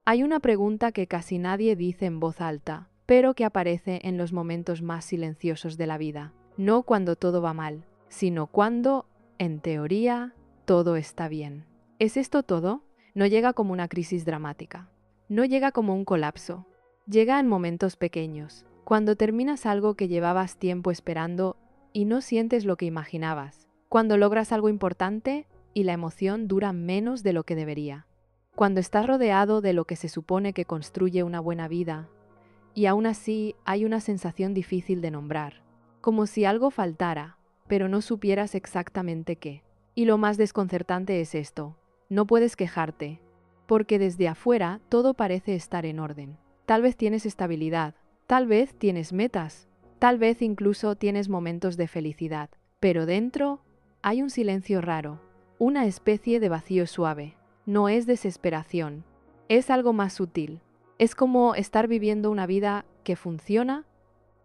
Hay una pregunta que casi nadie dice en voz alta, pero que aparece en los momentos más silenciosos de la vida. No cuando todo va mal, sino cuando, en teoría, todo está bien. ¿Es esto todo? No llega como una crisis dramática. No llega como un colapso. Llega en momentos pequeños, cuando terminas algo que llevabas tiempo esperando y no sientes lo que imaginabas. Cuando logras algo importante y la emoción dura menos de lo que debería. Cuando estás rodeado de lo que se supone que construye una buena vida, y aún así hay una sensación difícil de nombrar, como si algo faltara, pero no supieras exactamente qué. Y lo más desconcertante es esto: no puedes quejarte, porque desde afuera todo parece estar en orden. Tal vez tienes estabilidad, tal vez tienes metas, tal vez incluso tienes momentos de felicidad, pero dentro hay un silencio raro, una especie de vacío suave. No es desesperación, es algo más sutil. Es como estar viviendo una vida que funciona,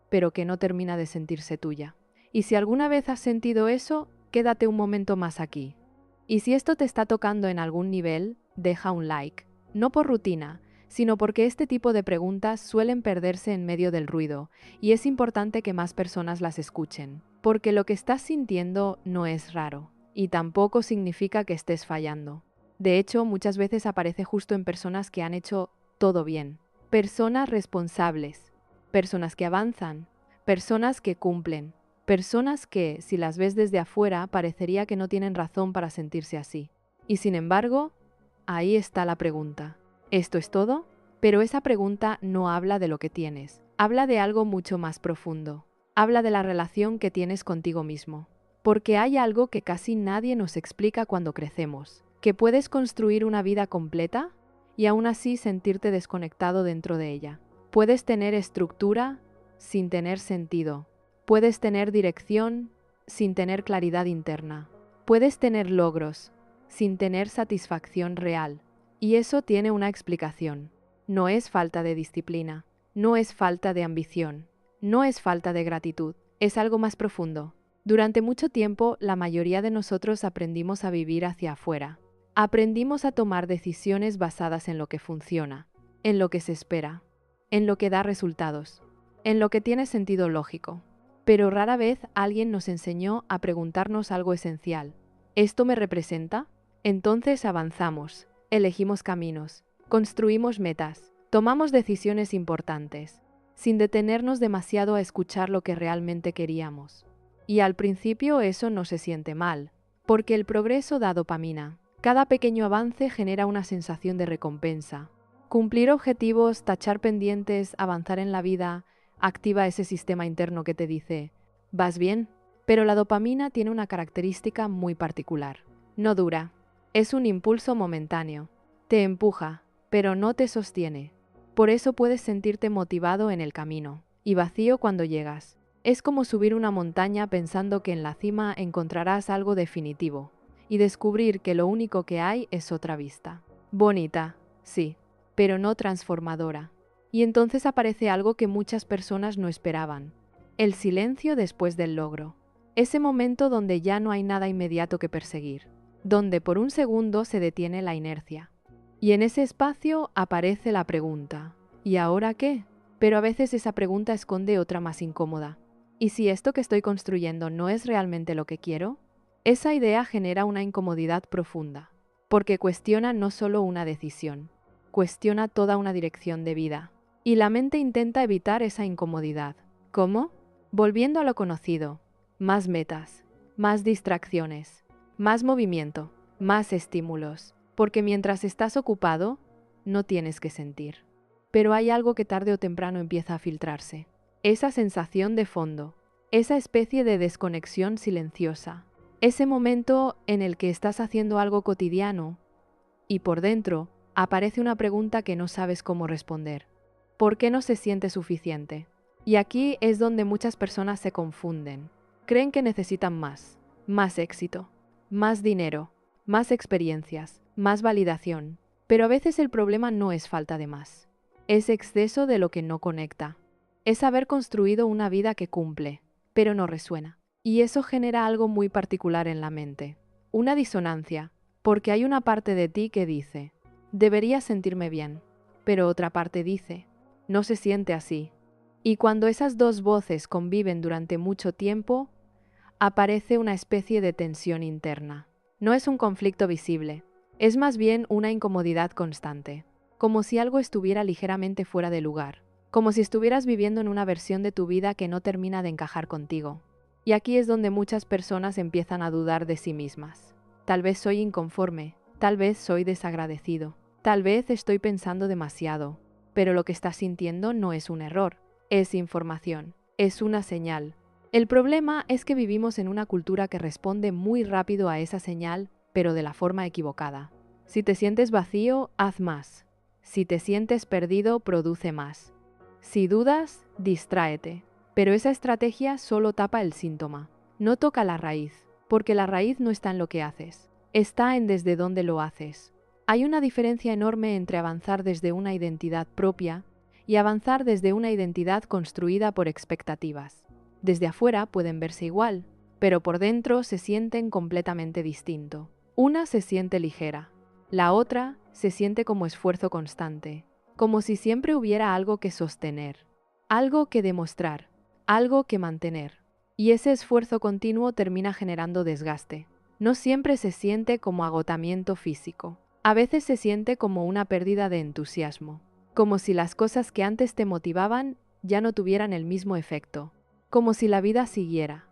pero que no termina de sentirse tuya. Y si alguna vez has sentido eso, quédate un momento más aquí. Y si esto te está tocando en algún nivel, deja un like. No por rutina, sino porque este tipo de preguntas suelen perderse en medio del ruido, y es importante que más personas las escuchen. Porque lo que estás sintiendo no es raro, y tampoco significa que estés fallando. De hecho, muchas veces aparece justo en personas que han hecho todo bien. Personas responsables, personas que avanzan, personas que cumplen, personas que, si las ves desde afuera, parecería que no tienen razón para sentirse así. Y sin embargo, ahí está la pregunta. ¿Esto es todo? Pero esa pregunta no habla de lo que tienes, habla de algo mucho más profundo. Habla de la relación que tienes contigo mismo. Porque hay algo que casi nadie nos explica cuando crecemos, que puedes construir una vida completa y aún así sentirte desconectado dentro de ella. Puedes tener estructura sin tener sentido. Puedes tener dirección sin tener claridad interna. Puedes tener logros sin tener satisfacción real. Y eso tiene una explicación. No es falta de disciplina, no es falta de ambición, no es falta de gratitud, es algo más profundo. Durante mucho tiempo, la mayoría de nosotros aprendimos a vivir hacia afuera. Aprendimos a tomar decisiones basadas en lo que funciona, en lo que se espera, en lo que da resultados, en lo que tiene sentido lógico. Pero rara vez alguien nos enseñó a preguntarnos algo esencial. ¿Esto me representa? Entonces avanzamos, elegimos caminos, construimos metas, tomamos decisiones importantes, sin detenernos demasiado a escuchar lo que realmente queríamos. Y al principio eso no se siente mal, porque el progreso da dopamina. Cada pequeño avance genera una sensación de recompensa. Cumplir objetivos, tachar pendientes, avanzar en la vida, activa ese sistema interno que te dice: vas bien. Pero la dopamina tiene una característica muy particular. No dura. Es un impulso momentáneo. Te empuja, pero no te sostiene. Por eso puedes sentirte motivado en el camino y vacío cuando llegas. Es como subir una montaña pensando que en la cima encontrarás algo definitivo y descubrir que lo único que hay es otra vista. Bonita, sí, pero no transformadora. Y entonces aparece algo que muchas personas no esperaban: el silencio después del logro. Ese momento donde ya no hay nada inmediato que perseguir, donde por un segundo se detiene la inercia. Y en ese espacio aparece la pregunta: ¿y ahora qué? Pero a veces esa pregunta esconde otra más incómoda. ¿Y si esto que estoy construyendo no es realmente lo que quiero? Esa idea genera una incomodidad profunda, porque cuestiona no solo una decisión, cuestiona toda una dirección de vida. Y la mente intenta evitar esa incomodidad. ¿Cómo? Volviendo a lo conocido: más metas, más distracciones, más movimiento, más estímulos, porque mientras estás ocupado, no tienes que sentir. Pero hay algo que tarde o temprano empieza a filtrarse. Esa sensación de fondo, esa especie de desconexión silenciosa, ese momento en el que estás haciendo algo cotidiano y por dentro aparece una pregunta que no sabes cómo responder. ¿Por qué no se siente suficiente? Y aquí es donde muchas personas se confunden. Creen que necesitan más éxito, más dinero, más experiencias, más validación. Pero a veces el problema no es falta de más. Es exceso de lo que no conecta. Es haber construido una vida que cumple, pero no resuena. Y eso genera algo muy particular en la mente. Una disonancia, porque hay una parte de ti que dice: debería sentirme bien, pero otra parte dice, no se siente así. Y cuando esas dos voces conviven durante mucho tiempo, aparece una especie de tensión interna. No es un conflicto visible, es más bien una incomodidad constante, como si algo estuviera ligeramente fuera de lugar, como si estuvieras viviendo en una versión de tu vida que no termina de encajar contigo. Y aquí es donde muchas personas empiezan a dudar de sí mismas. Tal vez soy inconforme, tal vez soy desagradecido, tal vez estoy pensando demasiado, pero lo que estás sintiendo no es un error, es información, es una señal. El problema es que vivimos en una cultura que responde muy rápido a esa señal, pero de la forma equivocada. Si te sientes vacío, haz más. Si te sientes perdido, produce más. Si dudas, distráete. Pero esa estrategia solo tapa el síntoma, no toca la raíz, porque la raíz no está en lo que haces, está en desde dónde lo haces. Hay una diferencia enorme entre avanzar desde una identidad propia y avanzar desde una identidad construida por expectativas. Desde afuera pueden verse igual, pero por dentro se sienten completamente distinto. Una se siente ligera, la otra se siente como esfuerzo constante, como si siempre hubiera algo que sostener, algo que demostrar, algo que mantener. Y ese esfuerzo continuo termina generando desgaste. No siempre se siente como agotamiento físico. A veces se siente como una pérdida de entusiasmo, como si las cosas que antes te motivaban ya no tuvieran el mismo efecto, como si la vida siguiera,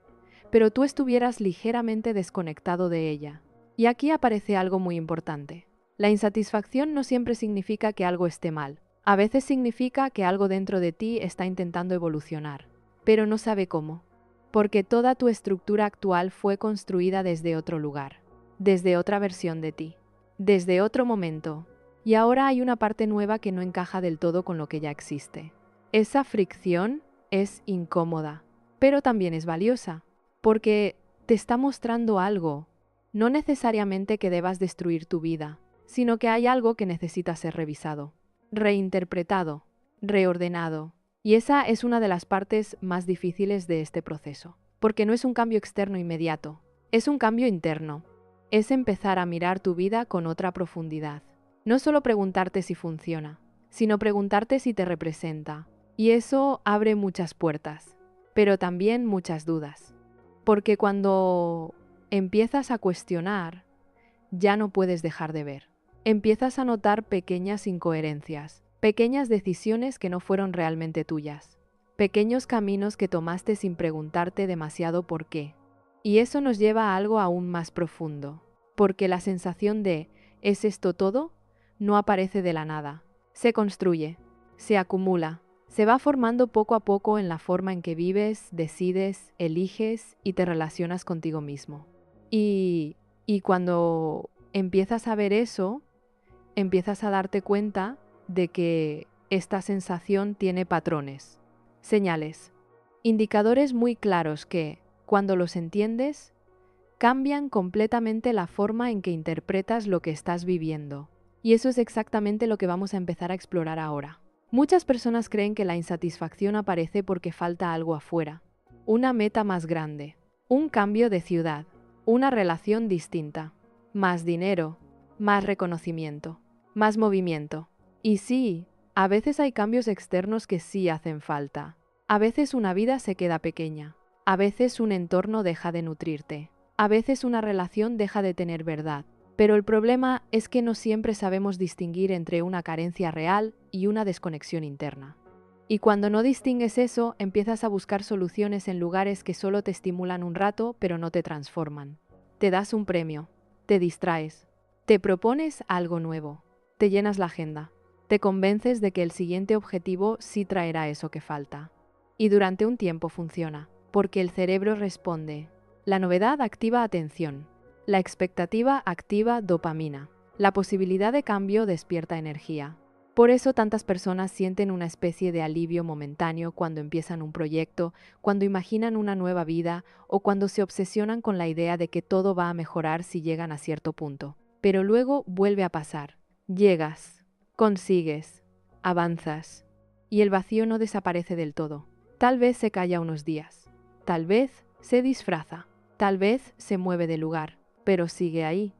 pero tú estuvieras ligeramente desconectado de ella. Y aquí aparece algo muy importante. La insatisfacción no siempre significa que algo esté mal. A veces significa que algo dentro de ti está intentando evolucionar, pero no sabe cómo, porque toda tu estructura actual fue construida desde otro lugar, desde otra versión de ti, desde otro momento, y ahora hay una parte nueva que no encaja del todo con lo que ya existe. Esa fricción es incómoda, pero también es valiosa, porque te está mostrando algo, no necesariamente que debas destruir tu vida, sino que hay algo que necesita ser revisado, reinterpretado, reordenado. Y esa es una de las partes más difíciles de este proceso, porque no es un cambio externo inmediato, es un cambio interno. Es empezar a mirar tu vida con otra profundidad. No solo preguntarte si funciona, sino preguntarte si te representa. Y eso abre muchas puertas, pero también muchas dudas. Porque cuando empiezas a cuestionar, ya no puedes dejar de ver. Empiezas a notar pequeñas incoherencias, pequeñas decisiones que no fueron realmente tuyas, pequeños caminos que tomaste sin preguntarte demasiado por qué. Y eso nos lleva a algo aún más profundo, porque la sensación de ¿es esto todo? No aparece de la nada. Se construye, se acumula, se va formando poco a poco en la forma en que vives, decides, eliges y te relacionas contigo mismo. Y cuando empiezas a ver eso, empiezas a darte cuenta de que esta sensación tiene patrones, señales, indicadores muy claros que, cuando los entiendes, cambian completamente la forma en que interpretas lo que estás viviendo. Y eso es exactamente lo que vamos a empezar a explorar ahora. Muchas personas creen que la insatisfacción aparece porque falta algo afuera, una meta más grande, un cambio de ciudad, una relación distinta, más dinero, más reconocimiento, más movimiento. Y sí, a veces hay cambios externos que sí hacen falta. A veces una vida se queda pequeña, a veces un entorno deja de nutrirte, a veces una relación deja de tener verdad. Pero el problema es que no siempre sabemos distinguir entre una carencia real y una desconexión interna. Y cuando no distingues eso, empiezas a buscar soluciones en lugares que solo te estimulan un rato, pero no te transforman. Te das un premio, te distraes, te propones algo nuevo, te llenas la agenda, te convences de que el siguiente objetivo sí traerá eso que falta. Y durante un tiempo funciona, porque el cerebro responde. La novedad activa atención. La expectativa activa dopamina. La posibilidad de cambio despierta energía. Por eso tantas personas sienten una especie de alivio momentáneo cuando empiezan un proyecto, cuando imaginan una nueva vida o cuando se obsesionan con la idea de que todo va a mejorar si llegan a cierto punto. Pero luego vuelve a pasar. Llegas, consigues, avanzas, y el vacío no desaparece del todo. Tal vez se calla unos días, tal vez se disfraza, tal vez se mueve de lugar, pero sigue ahí.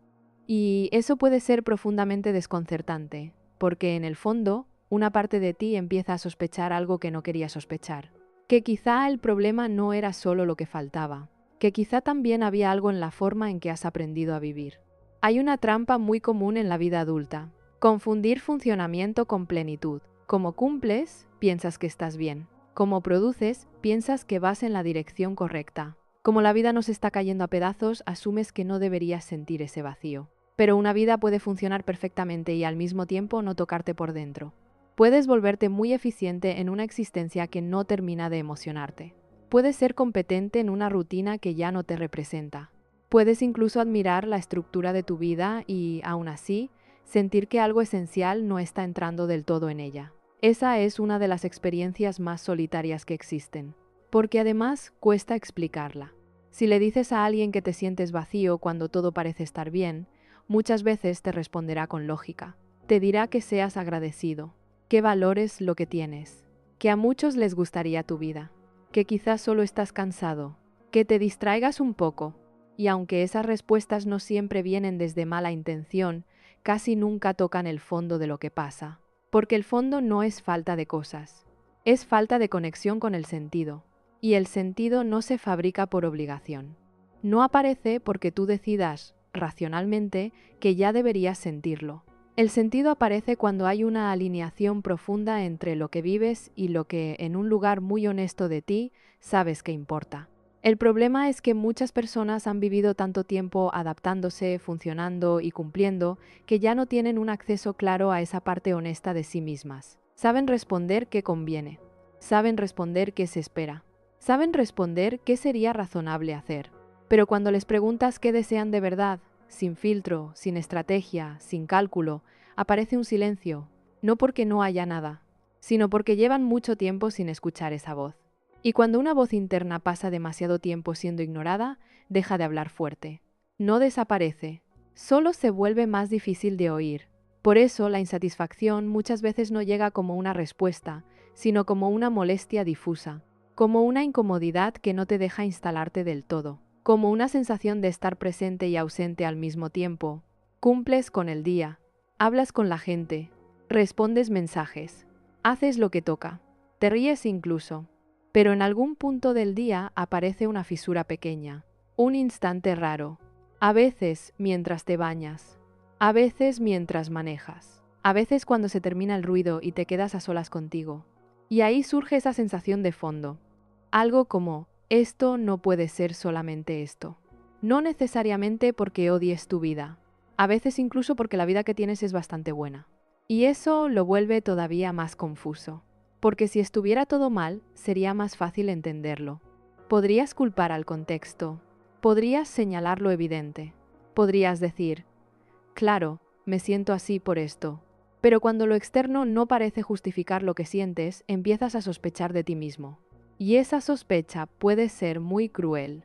Y eso puede ser profundamente desconcertante, porque en el fondo una parte de ti empieza a sospechar algo que no quería sospechar. Que quizá el problema no era solo lo que faltaba, que quizá también había algo en la forma en que has aprendido a vivir. Hay una trampa muy común en la vida adulta: confundir funcionamiento con plenitud. Como cumples, piensas que estás bien. Como produces, piensas que vas en la dirección correcta. Como la vida nos está cayendo a pedazos, asumes que no deberías sentir ese vacío. Pero una vida puede funcionar perfectamente y al mismo tiempo no tocarte por dentro. Puedes volverte muy eficiente en una existencia que no termina de emocionarte. Puedes ser competente en una rutina que ya no te representa. Puedes incluso admirar la estructura de tu vida y, aún así, sentir que algo esencial no está entrando del todo en ella. Esa es una de las experiencias más solitarias que existen, porque además cuesta explicarla. Si le dices a alguien que te sientes vacío cuando todo parece estar bien, muchas veces te responderá con lógica. Te dirá que seas agradecido, que valores lo que tienes, que a muchos les gustaría tu vida, que quizás solo estás cansado, que te distraigas un poco. Y aunque esas respuestas no siempre vienen desde mala intención, casi nunca tocan el fondo de lo que pasa. Porque el fondo no es falta de cosas, es falta de conexión con el sentido. Y el sentido no se fabrica por obligación. No aparece porque tú decidas, racionalmente, que ya deberías sentirlo. El sentido aparece cuando hay una alineación profunda entre lo que vives y lo que, en un lugar muy honesto de ti, sabes que importa. El problema es que muchas personas han vivido tanto tiempo adaptándose, funcionando y cumpliendo, que ya no tienen un acceso claro a esa parte honesta de sí mismas. Saben responder qué conviene. Saben responder qué se espera. Saben responder qué sería razonable hacer. Pero cuando les preguntas qué desean de verdad, sin filtro, sin estrategia, sin cálculo, aparece un silencio, no porque no haya nada, sino porque llevan mucho tiempo sin escuchar esa voz. Y cuando una voz interna pasa demasiado tiempo siendo ignorada, deja de hablar fuerte. No desaparece, solo se vuelve más difícil de oír. Por eso la insatisfacción muchas veces no llega como una respuesta, sino como una molestia difusa, como una incomodidad que no te deja instalarte del todo, como una sensación de estar presente y ausente al mismo tiempo. Cumples con el día, hablas con la gente, respondes mensajes, haces lo que toca, te ríes incluso. Pero en algún punto del día aparece una fisura pequeña, un instante raro, a veces mientras te bañas, a veces mientras manejas, a veces cuando se termina el ruido y te quedas a solas contigo. Y ahí surge esa sensación de fondo, algo como: esto no puede ser solamente esto. No necesariamente porque odies tu vida, a veces incluso porque la vida que tienes es bastante buena. Y eso lo vuelve todavía más confuso. Porque si estuviera todo mal, sería más fácil entenderlo. Podrías culpar al contexto, podrías señalar lo evidente, podrías decir: claro, me siento así por esto. Pero cuando lo externo no parece justificar lo que sientes, empiezas a sospechar de ti mismo. Y esa sospecha puede ser muy cruel.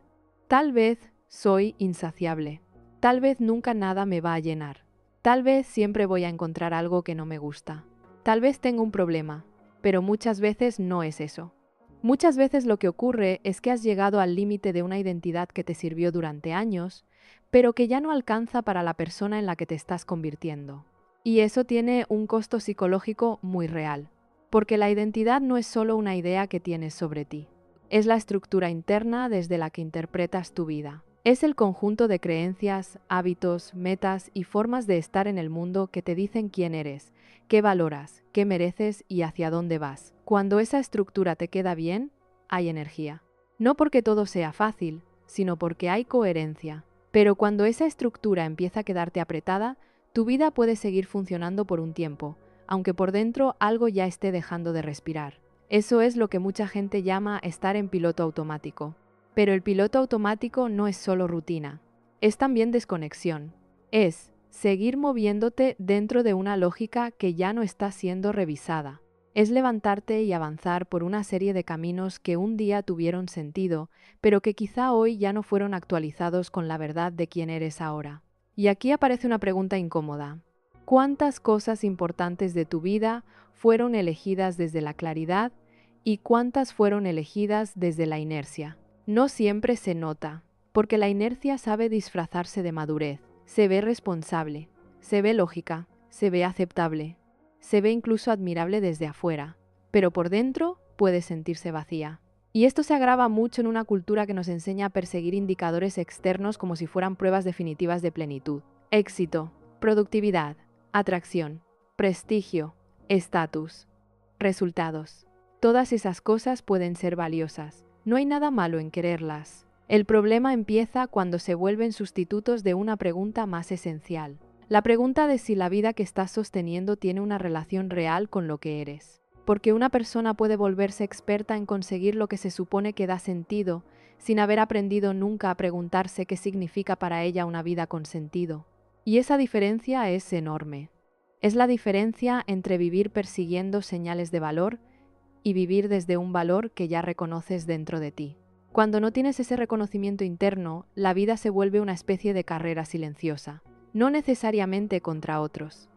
Tal vez soy insaciable. Tal vez nunca nada me va a llenar. Tal vez siempre voy a encontrar algo que no me gusta. Tal vez tengo un problema. Pero muchas veces no es eso. Muchas veces lo que ocurre es que has llegado al límite de una identidad que te sirvió durante años, pero que ya no alcanza para la persona en la que te estás convirtiendo. Y eso tiene un costo psicológico muy real, porque la identidad no es solo una idea que tienes sobre ti. Es la estructura interna desde la que interpretas tu vida. Es el conjunto de creencias, hábitos, metas y formas de estar en el mundo que te dicen quién eres, qué valoras, qué mereces y hacia dónde vas. Cuando esa estructura te queda bien, hay energía. No porque todo sea fácil, sino porque hay coherencia. Pero cuando esa estructura empieza a quedarte apretada, tu vida puede seguir funcionando por un tiempo, aunque por dentro algo ya esté dejando de respirar. Eso es lo que mucha gente llama estar en piloto automático. Pero el piloto automático no es solo rutina, es también desconexión. Es seguir moviéndote dentro de una lógica que ya no está siendo revisada. Es levantarte y avanzar por una serie de caminos que un día tuvieron sentido, pero que quizá hoy ya no fueron actualizados con la verdad de quién eres ahora. Y aquí aparece una pregunta incómoda. ¿Cuántas cosas importantes de tu vida fueron elegidas desde la claridad y cuántas fueron elegidas desde la inercia? No siempre se nota, porque la inercia sabe disfrazarse de madurez. Se ve responsable, se ve lógica, se ve aceptable. se ve incluso admirable desde afuera, pero por dentro puede sentirse vacía. Y esto se agrava mucho en una cultura que nos enseña a perseguir indicadores externos como si fueran pruebas definitivas de plenitud. Éxito, productividad, atracción, prestigio, estatus, resultados. Todas esas cosas pueden ser valiosas. No hay nada malo en quererlas. El problema empieza cuando se vuelven sustitutos de una pregunta más esencial. La pregunta de si la vida que estás sosteniendo tiene una relación real con lo que eres. Porque una persona puede volverse experta en conseguir lo que se supone que da sentido, sin haber aprendido nunca a preguntarse qué significa para ella una vida con sentido. Y esa diferencia es enorme. Es la diferencia entre vivir persiguiendo señales de valor y vivir desde un valor que ya reconoces dentro de ti. Cuando no tienes ese reconocimiento interno, la vida se vuelve una especie de carrera silenciosa, no necesariamente contra otros.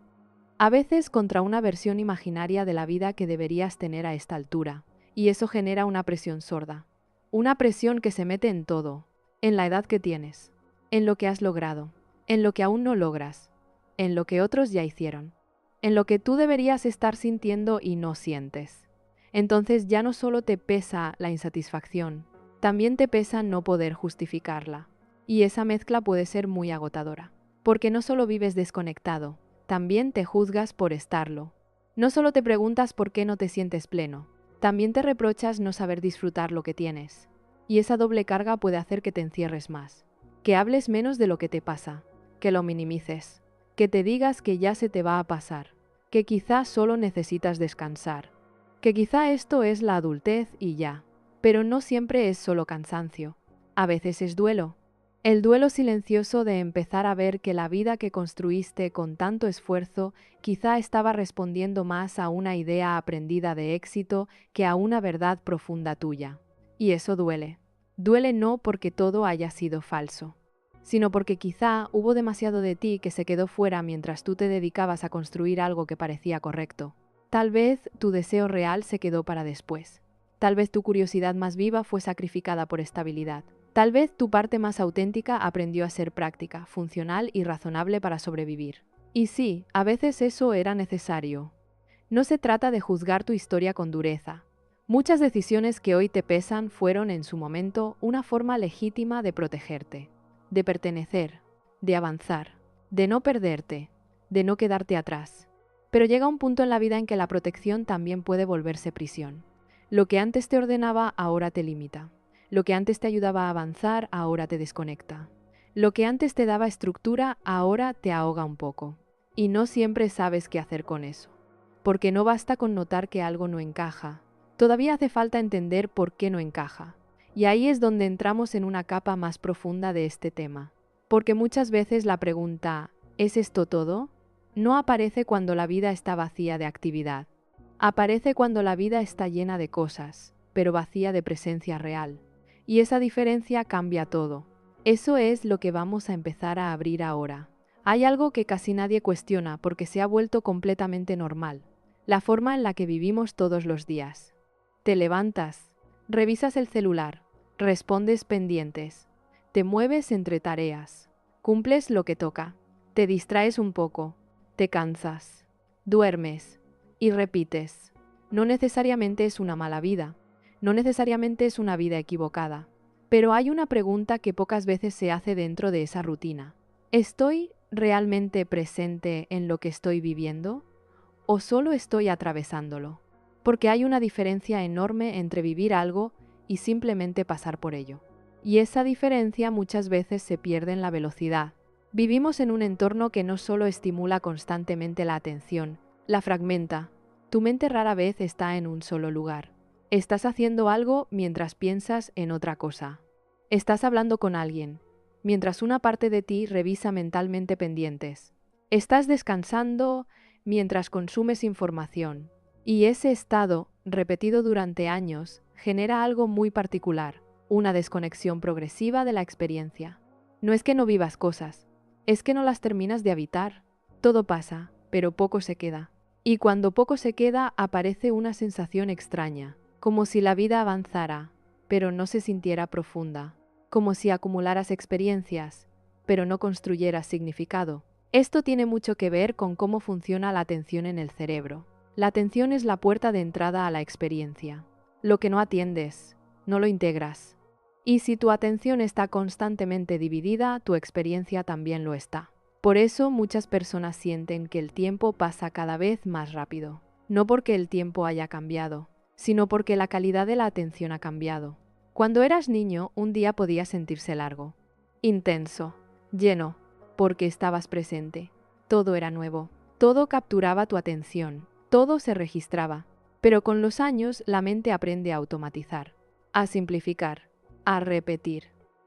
A veces contra una versión imaginaria de la vida que deberías tener a esta altura, y eso genera una presión sorda. Una presión que se mete en todo, en la edad que tienes, en lo que has logrado, en lo que aún no logras, en lo que otros ya hicieron, en lo que tú deberías estar sintiendo y no sientes. Entonces ya no solo te pesa la insatisfacción, también te pesa no poder justificarla. Y esa mezcla puede ser muy agotadora, porque no solo vives desconectado, también te juzgas por estarlo. No solo te preguntas por qué no te sientes pleno, también te reprochas no saber disfrutar lo que tienes. Y esa doble carga puede hacer que te encierres más, que hables menos de lo que te pasa, que lo minimices, que te digas que ya se te va a pasar, que quizás solo necesitas descansar, que quizá esto es la adultez y ya. Pero no siempre es solo cansancio. A veces es duelo. El duelo silencioso de empezar a ver que la vida que construiste con tanto esfuerzo quizá estaba respondiendo más a una idea aprendida de éxito que a una verdad profunda tuya. Y eso duele. Duele no porque todo haya sido falso, sino porque quizá hubo demasiado de ti que se quedó fuera mientras tú te dedicabas a construir algo que parecía correcto. Tal vez tu deseo real se quedó para después. Tal vez tu curiosidad más viva fue sacrificada por estabilidad. Tal vez tu parte más auténtica aprendió a ser práctica, funcional y razonable para sobrevivir. Y sí, a veces eso era necesario. No se trata de juzgar tu historia con dureza. Muchas decisiones que hoy te pesan fueron en su momento una forma legítima de protegerte, de pertenecer, de avanzar, de no perderte, de no quedarte atrás. Pero llega un punto en la vida en que la protección también puede volverse prisión. Lo que antes te ordenaba ahora te limita. Lo que antes te ayudaba a avanzar ahora te desconecta. Lo que antes te daba estructura ahora te ahoga un poco. Y no siempre sabes qué hacer con eso. Porque no basta con notar que algo no encaja. Todavía hace falta entender por qué no encaja. Y ahí es donde entramos en una capa más profunda de este tema. Porque muchas veces la pregunta ¿es esto todo? No aparece cuando la vida está vacía de actividad. Aparece cuando la vida está llena de cosas, pero vacía de presencia real. Y esa diferencia cambia todo. Eso es lo que vamos a empezar a abrir ahora. Hay algo que casi nadie cuestiona porque se ha vuelto completamente normal. La forma en la que vivimos todos los días. Te levantas, revisas el celular, respondes pendientes, te mueves entre tareas, cumples lo que toca, te distraes un poco, te cansas, duermes y repites. No necesariamente es una mala vida, no necesariamente es una vida equivocada, pero hay una pregunta que pocas veces se hace dentro de esa rutina. ¿Estoy realmente presente en lo que estoy viviendo o solo estoy atravesándolo? Porque hay una diferencia enorme entre vivir algo y simplemente pasar por ello. Y esa diferencia muchas veces se pierde en la velocidad. Vivimos en un entorno que no solo estimula constantemente la atención, la fragmenta. Tu mente rara vez está en un solo lugar. Estás haciendo algo mientras piensas en otra cosa. Estás hablando con alguien, mientras una parte de ti revisa mentalmente pendientes. Estás descansando mientras consumes información. Y ese estado, repetido durante años, genera algo muy particular, una desconexión progresiva de la experiencia. No es que no vivas cosas, es que no las terminas de habitar. Todo pasa, pero poco se queda. Y cuando poco se queda, aparece una sensación extraña, como si la vida avanzara, pero no se sintiera profunda, como si acumularas experiencias, pero no construyeras significado. Esto tiene mucho que ver con cómo funciona la atención en el cerebro. La atención es la puerta de entrada a la experiencia. Lo que no atiendes, no lo integras. Y si tu atención está constantemente dividida, tu experiencia también lo está. Por eso muchas personas sienten que el tiempo pasa cada vez más rápido. No porque el tiempo haya cambiado, sino porque la calidad de la atención ha cambiado. Cuando eras niño, un día podía sentirse largo, intenso, lleno, porque estabas presente. Todo era nuevo, todo capturaba tu atención, todo se registraba. Pero con los años la mente aprende a automatizar, a simplificar, a repetir.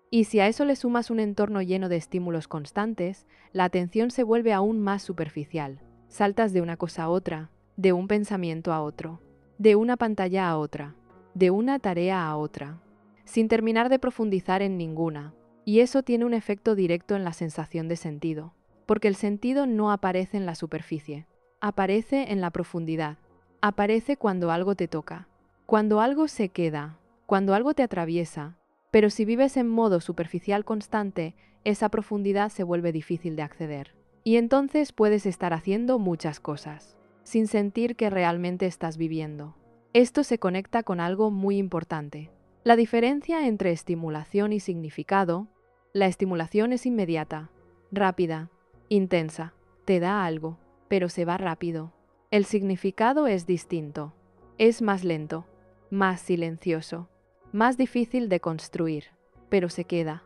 Y si a eso le sumas un entorno lleno de estímulos constantes, la atención se vuelve aún más superficial. Saltas de una cosa a otra, de un pensamiento a otro, de una pantalla a otra, de una tarea a otra, sin terminar de profundizar en ninguna. Y eso tiene un efecto directo en la sensación de sentido, porque el sentido no aparece en la superficie, aparece en la profundidad. Aparece cuando algo te toca, cuando algo se queda, cuando algo te atraviesa. Pero si vives en modo superficial constante, esa profundidad se vuelve difícil de acceder. Y entonces puedes estar haciendo muchas cosas, sin sentir que realmente estás viviendo. Esto se conecta con algo muy importante. La diferencia entre estimulación y significado. La estimulación es inmediata, rápida, intensa, te da algo, pero se va rápido. El significado es distinto, es más lento, más silencioso, más difícil de construir, pero se queda.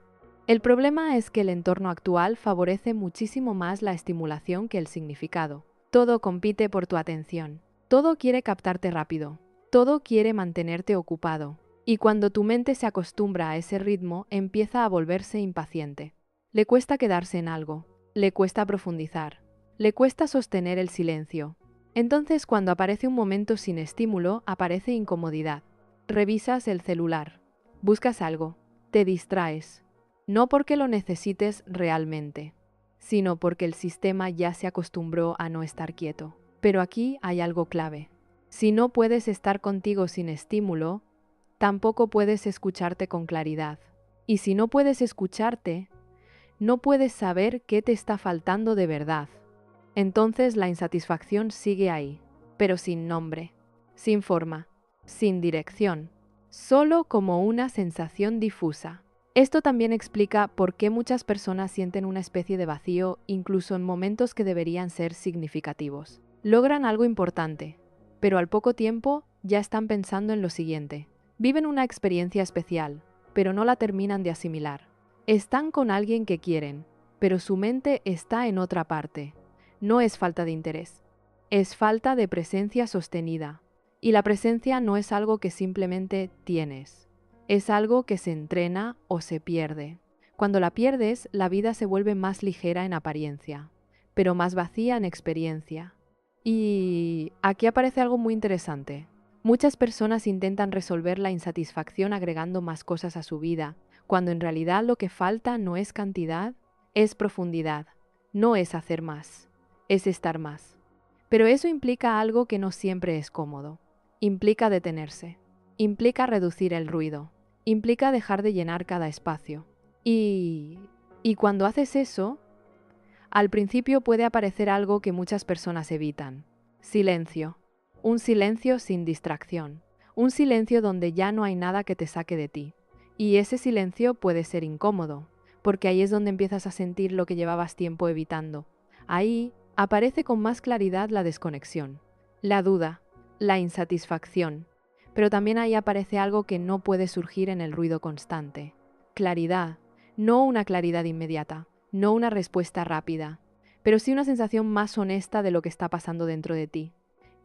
El problema es que el entorno actual favorece muchísimo más la estimulación que el significado. Todo compite por tu atención, todo quiere captarte rápido, todo quiere mantenerte ocupado, y cuando tu mente se acostumbra a ese ritmo, empieza a volverse impaciente. Le cuesta quedarse en algo, le cuesta profundizar, le cuesta sostener el silencio. Entonces, cuando aparece un momento sin estímulo, aparece incomodidad. Revisas el celular, buscas algo, te distraes. No porque lo necesites realmente, sino porque el sistema ya se acostumbró a no estar quieto. Pero aquí hay algo clave. Si no puedes estar contigo sin estímulo, tampoco puedes escucharte con claridad. Y si no puedes escucharte, no puedes saber qué te está faltando de verdad. Entonces la insatisfacción sigue ahí, pero sin nombre, sin forma, sin dirección, solo como una sensación difusa. Esto también explica por qué muchas personas sienten una especie de vacío incluso en momentos que deberían ser significativos. Logran algo importante, pero al poco tiempo ya están pensando en lo siguiente. Viven una experiencia especial, pero no la terminan de asimilar. Están con alguien que quieren, pero su mente está en otra parte. No es falta de interés, es falta de presencia sostenida. Y la presencia no es algo que simplemente tienes, es algo que se entrena o se pierde. Cuando la pierdes, la vida se vuelve más ligera en apariencia, pero más vacía en experiencia. Y aquí aparece algo muy interesante. Muchas personas intentan resolver la insatisfacción agregando más cosas a su vida, cuando en realidad lo que falta no es cantidad, es profundidad, no es hacer más. Es estar más. Pero eso implica algo que no siempre es cómodo. Implica detenerse. Implica reducir el ruido. Implica dejar de llenar cada espacio. Y cuando haces eso, al principio puede aparecer algo que muchas personas evitan. Silencio. Un silencio sin distracción. Un silencio donde ya no hay nada que te saque de ti. Y ese silencio puede ser incómodo, porque ahí es donde empiezas a sentir lo que llevabas tiempo evitando. Ahí aparece con más claridad la desconexión, la duda, la insatisfacción, pero también ahí aparece algo que no puede surgir en el ruido constante. Claridad, no una claridad inmediata, no una respuesta rápida, pero sí una sensación más honesta de lo que está pasando dentro de ti.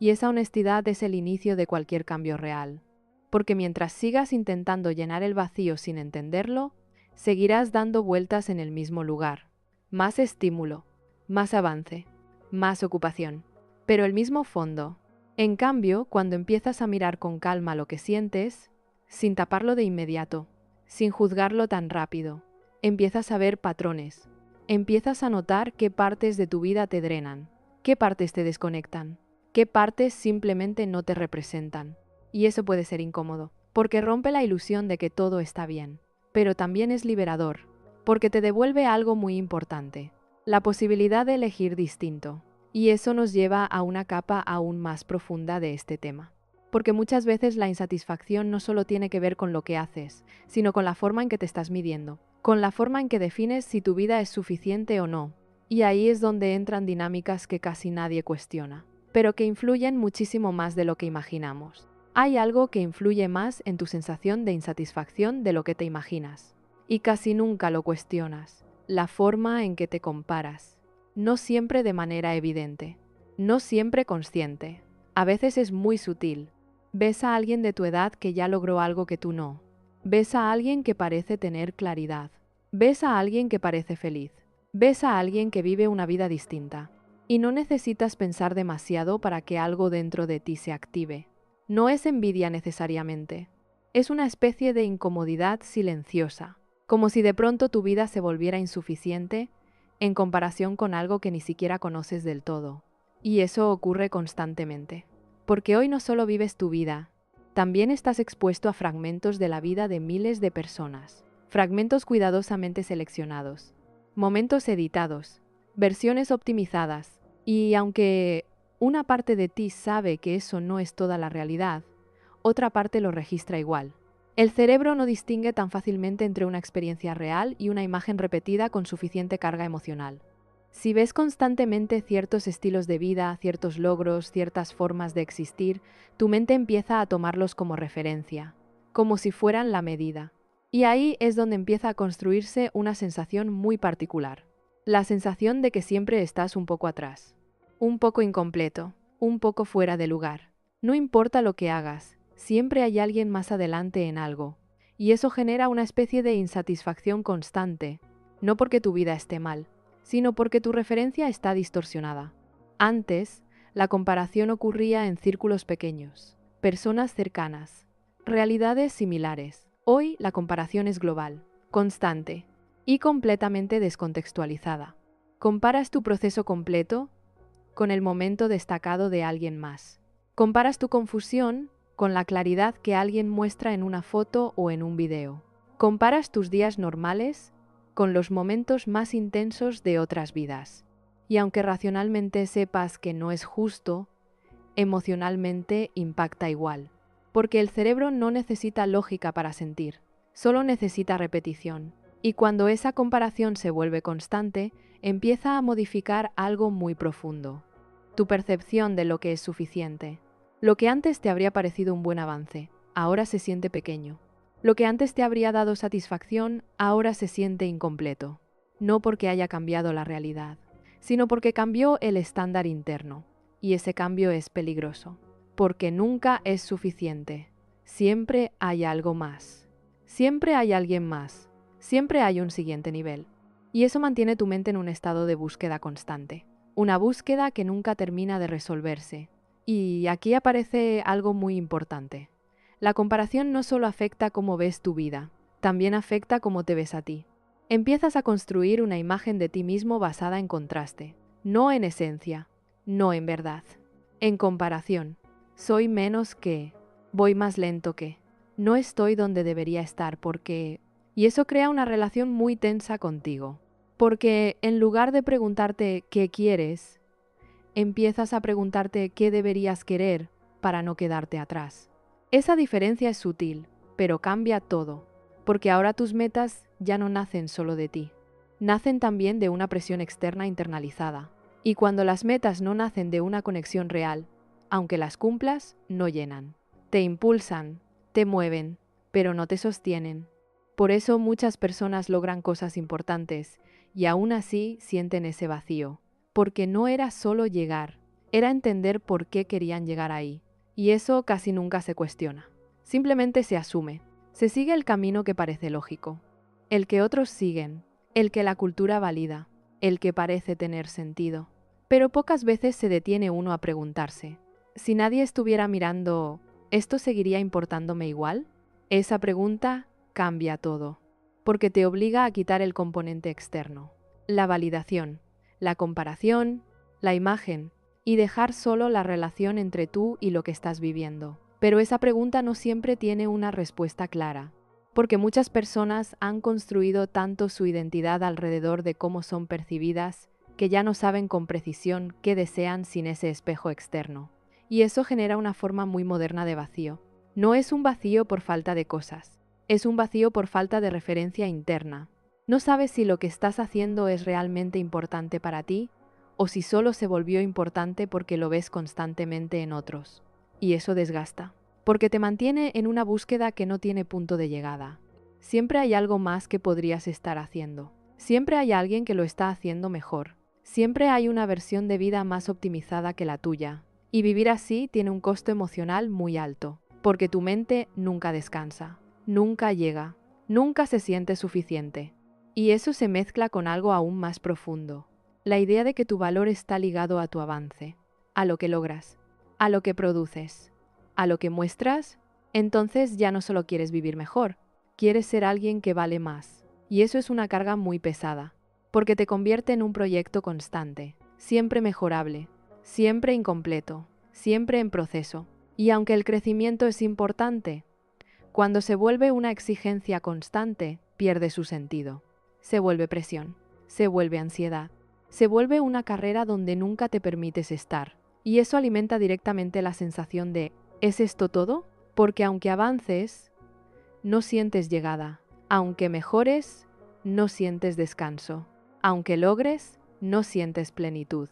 Y esa honestidad es el inicio de cualquier cambio real, porque mientras sigas intentando llenar el vacío sin entenderlo, seguirás dando vueltas en el mismo lugar. Más estímulo, más avance, más ocupación, pero el mismo fondo. En cambio, cuando empiezas a mirar con calma lo que sientes, sin taparlo de inmediato, sin juzgarlo tan rápido, empiezas a ver patrones, empiezas a notar qué partes de tu vida te drenan, qué partes te desconectan, qué partes simplemente no te representan. Y eso puede ser incómodo, porque rompe la ilusión de que todo está bien, pero también es liberador, porque te devuelve algo muy importante: la posibilidad de elegir distinto. Y eso nos lleva a una capa aún más profunda de este tema. Porque muchas veces la insatisfacción no solo tiene que ver con lo que haces, sino con la forma en que te estás midiendo, con la forma en que defines si tu vida es suficiente o no. Y ahí es donde entran dinámicas que casi nadie cuestiona, pero que influyen muchísimo más de lo que imaginamos. Hay algo que influye más en tu sensación de insatisfacción de lo que te imaginas. Y casi nunca lo cuestionas. La forma en que te comparas. No siempre de manera evidente. No siempre consciente. A veces es muy sutil. Ves a alguien de tu edad que ya logró algo que tú no. Ves a alguien que parece tener claridad. Ves a alguien que parece feliz. Ves a alguien que vive una vida distinta. Y no necesitas pensar demasiado para que algo dentro de ti se active. No es envidia necesariamente. Es una especie de incomodidad silenciosa, como si de pronto tu vida se volviera insuficiente en comparación con algo que ni siquiera conoces del todo. Y eso ocurre constantemente. Porque hoy no solo vives tu vida, también estás expuesto a fragmentos de la vida de miles de personas. Fragmentos cuidadosamente seleccionados. Momentos editados. Versiones optimizadas. Y aunque una parte de ti sabe que eso no es toda la realidad, otra parte lo registra igual. El cerebro no distingue tan fácilmente entre una experiencia real y una imagen repetida con suficiente carga emocional. Si ves constantemente ciertos estilos de vida, ciertos logros, ciertas formas de existir, tu mente empieza a tomarlos como referencia, como si fueran la medida. Y ahí es donde empieza a construirse una sensación muy particular. La sensación de que siempre estás un poco atrás, un poco incompleto, un poco fuera de lugar. No importa lo que hagas, siempre hay alguien más adelante en algo. Y eso genera una especie de insatisfacción constante, no porque tu vida esté mal, sino porque tu referencia está distorsionada. Antes, la comparación ocurría en círculos pequeños, personas cercanas, realidades similares. Hoy la comparación es global, constante y completamente descontextualizada. Comparas tu proceso completo con el momento destacado de alguien más. Comparas tu confusión con la claridad que alguien muestra en una foto o en un video. Comparas tus días normales con los momentos más intensos de otras vidas. Y aunque racionalmente sepas que no es justo, emocionalmente impacta igual. Porque el cerebro no necesita lógica para sentir, solo necesita repetición. Y cuando esa comparación se vuelve constante, empieza a modificar algo muy profundo. Tu percepción de lo que es suficiente. Lo que antes te habría parecido un buen avance, ahora se siente pequeño. Lo que antes te habría dado satisfacción, ahora se siente incompleto. No porque haya cambiado la realidad, sino porque cambió el estándar interno. Y ese cambio es peligroso, porque nunca es suficiente. Siempre hay algo más. Siempre hay alguien más. Siempre hay un siguiente nivel. Y eso mantiene tu mente en un estado de búsqueda constante. Una búsqueda que nunca termina de resolverse. Y aquí aparece algo muy importante. La comparación no solo afecta cómo ves tu vida, también afecta cómo te ves a ti. Empiezas a construir una imagen de ti mismo basada en contraste, no en esencia, no en verdad. En comparación, soy menos que, voy más lento que, no estoy donde debería estar porque... Y eso crea una relación muy tensa contigo. Porque en lugar de preguntarte qué quieres, empiezas a preguntarte qué deberías querer para no quedarte atrás. Esa diferencia es sutil, pero cambia todo, porque ahora tus metas ya no nacen solo de ti, nacen también de una presión externa internalizada. Y cuando las metas no nacen de una conexión real, aunque las cumplas, no llenan. Te impulsan, te mueven, pero no te sostienen. Por eso muchas personas logran cosas importantes y aún así sienten ese vacío, porque no era solo llegar, era entender por qué querían llegar ahí. Y eso casi nunca se cuestiona. Simplemente se asume. Se sigue el camino que parece lógico, el que otros siguen, el que la cultura valida, el que parece tener sentido. Pero pocas veces se detiene uno a preguntarse, si nadie estuviera mirando, ¿esto seguiría importándome igual? Esa pregunta cambia todo, porque te obliga a quitar el componente externo, la validación, la comparación, la imagen, y dejar solo la relación entre tú y lo que estás viviendo. Pero esa pregunta no siempre tiene una respuesta clara, porque muchas personas han construido tanto su identidad alrededor de cómo son percibidas que ya no saben con precisión qué desean sin ese espejo externo. Y eso genera una forma muy moderna de vacío. No es un vacío por falta de cosas, es un vacío por falta de referencia interna. No sabes si lo que estás haciendo es realmente importante para ti o si solo se volvió importante porque lo ves constantemente en otros. Y eso desgasta, porque te mantiene en una búsqueda que no tiene punto de llegada. Siempre hay algo más que podrías estar haciendo. Siempre hay alguien que lo está haciendo mejor. Siempre hay una versión de vida más optimizada que la tuya. Y vivir así tiene un costo emocional muy alto, porque tu mente nunca descansa, nunca llega, nunca se siente suficiente. Y eso se mezcla con algo aún más profundo, la idea de que tu valor está ligado a tu avance, a lo que logras, a lo que produces, a lo que muestras. Entonces ya no solo quieres vivir mejor, quieres ser alguien que vale más. Y eso es una carga muy pesada, porque te convierte en un proyecto constante, siempre mejorable, siempre incompleto, siempre en proceso. Y aunque el crecimiento es importante, cuando se vuelve una exigencia constante, pierde su sentido. Se vuelve presión, se vuelve ansiedad, se vuelve una carrera donde nunca te permites estar. Y eso alimenta directamente la sensación de ¿es esto todo? Porque aunque avances, no sientes llegada. Aunque mejores, no sientes descanso. Aunque logres, no sientes plenitud.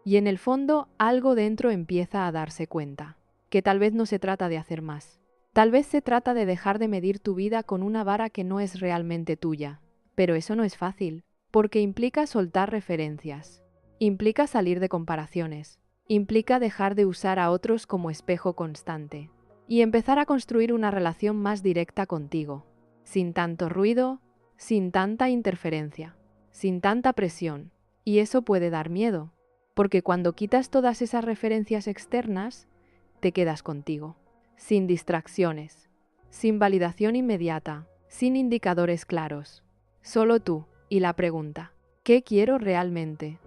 Y en el fondo, algo dentro empieza a darse cuenta, que tal vez no se trata de hacer más. Tal vez se trata de dejar de medir tu vida con una vara que no es realmente tuya. Pero eso no es fácil, porque implica soltar referencias, implica salir de comparaciones, implica dejar de usar a otros como espejo constante, y empezar a construir una relación más directa contigo, sin tanto ruido, sin tanta interferencia, sin tanta presión. Y eso puede dar miedo, porque cuando quitas todas esas referencias externas, te quedas contigo, sin distracciones, sin validación inmediata, sin indicadores claros. Solo tú y la pregunta, ¿qué quiero realmente?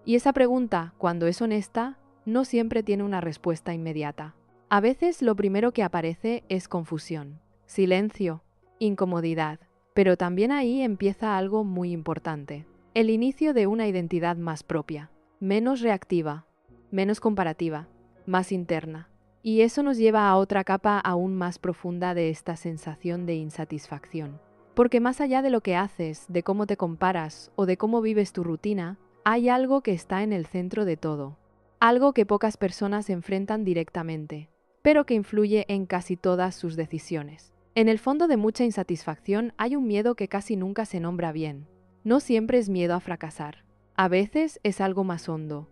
Y esa pregunta, cuando es honesta, no siempre tiene una respuesta inmediata. A veces lo primero que aparece es confusión, silencio, incomodidad, pero también ahí empieza algo muy importante, el inicio de una identidad más propia, menos reactiva, menos comparativa, más interna. Y eso nos lleva a otra capa aún más profunda de esta sensación de insatisfacción. Porque más allá de lo que haces, de cómo te comparas o de cómo vives tu rutina, hay algo que está en el centro de todo. Algo que pocas personas enfrentan directamente, pero que influye en casi todas sus decisiones. En el fondo de mucha insatisfacción hay un miedo que casi nunca se nombra bien. No siempre es miedo a fracasar. A veces es algo más hondo.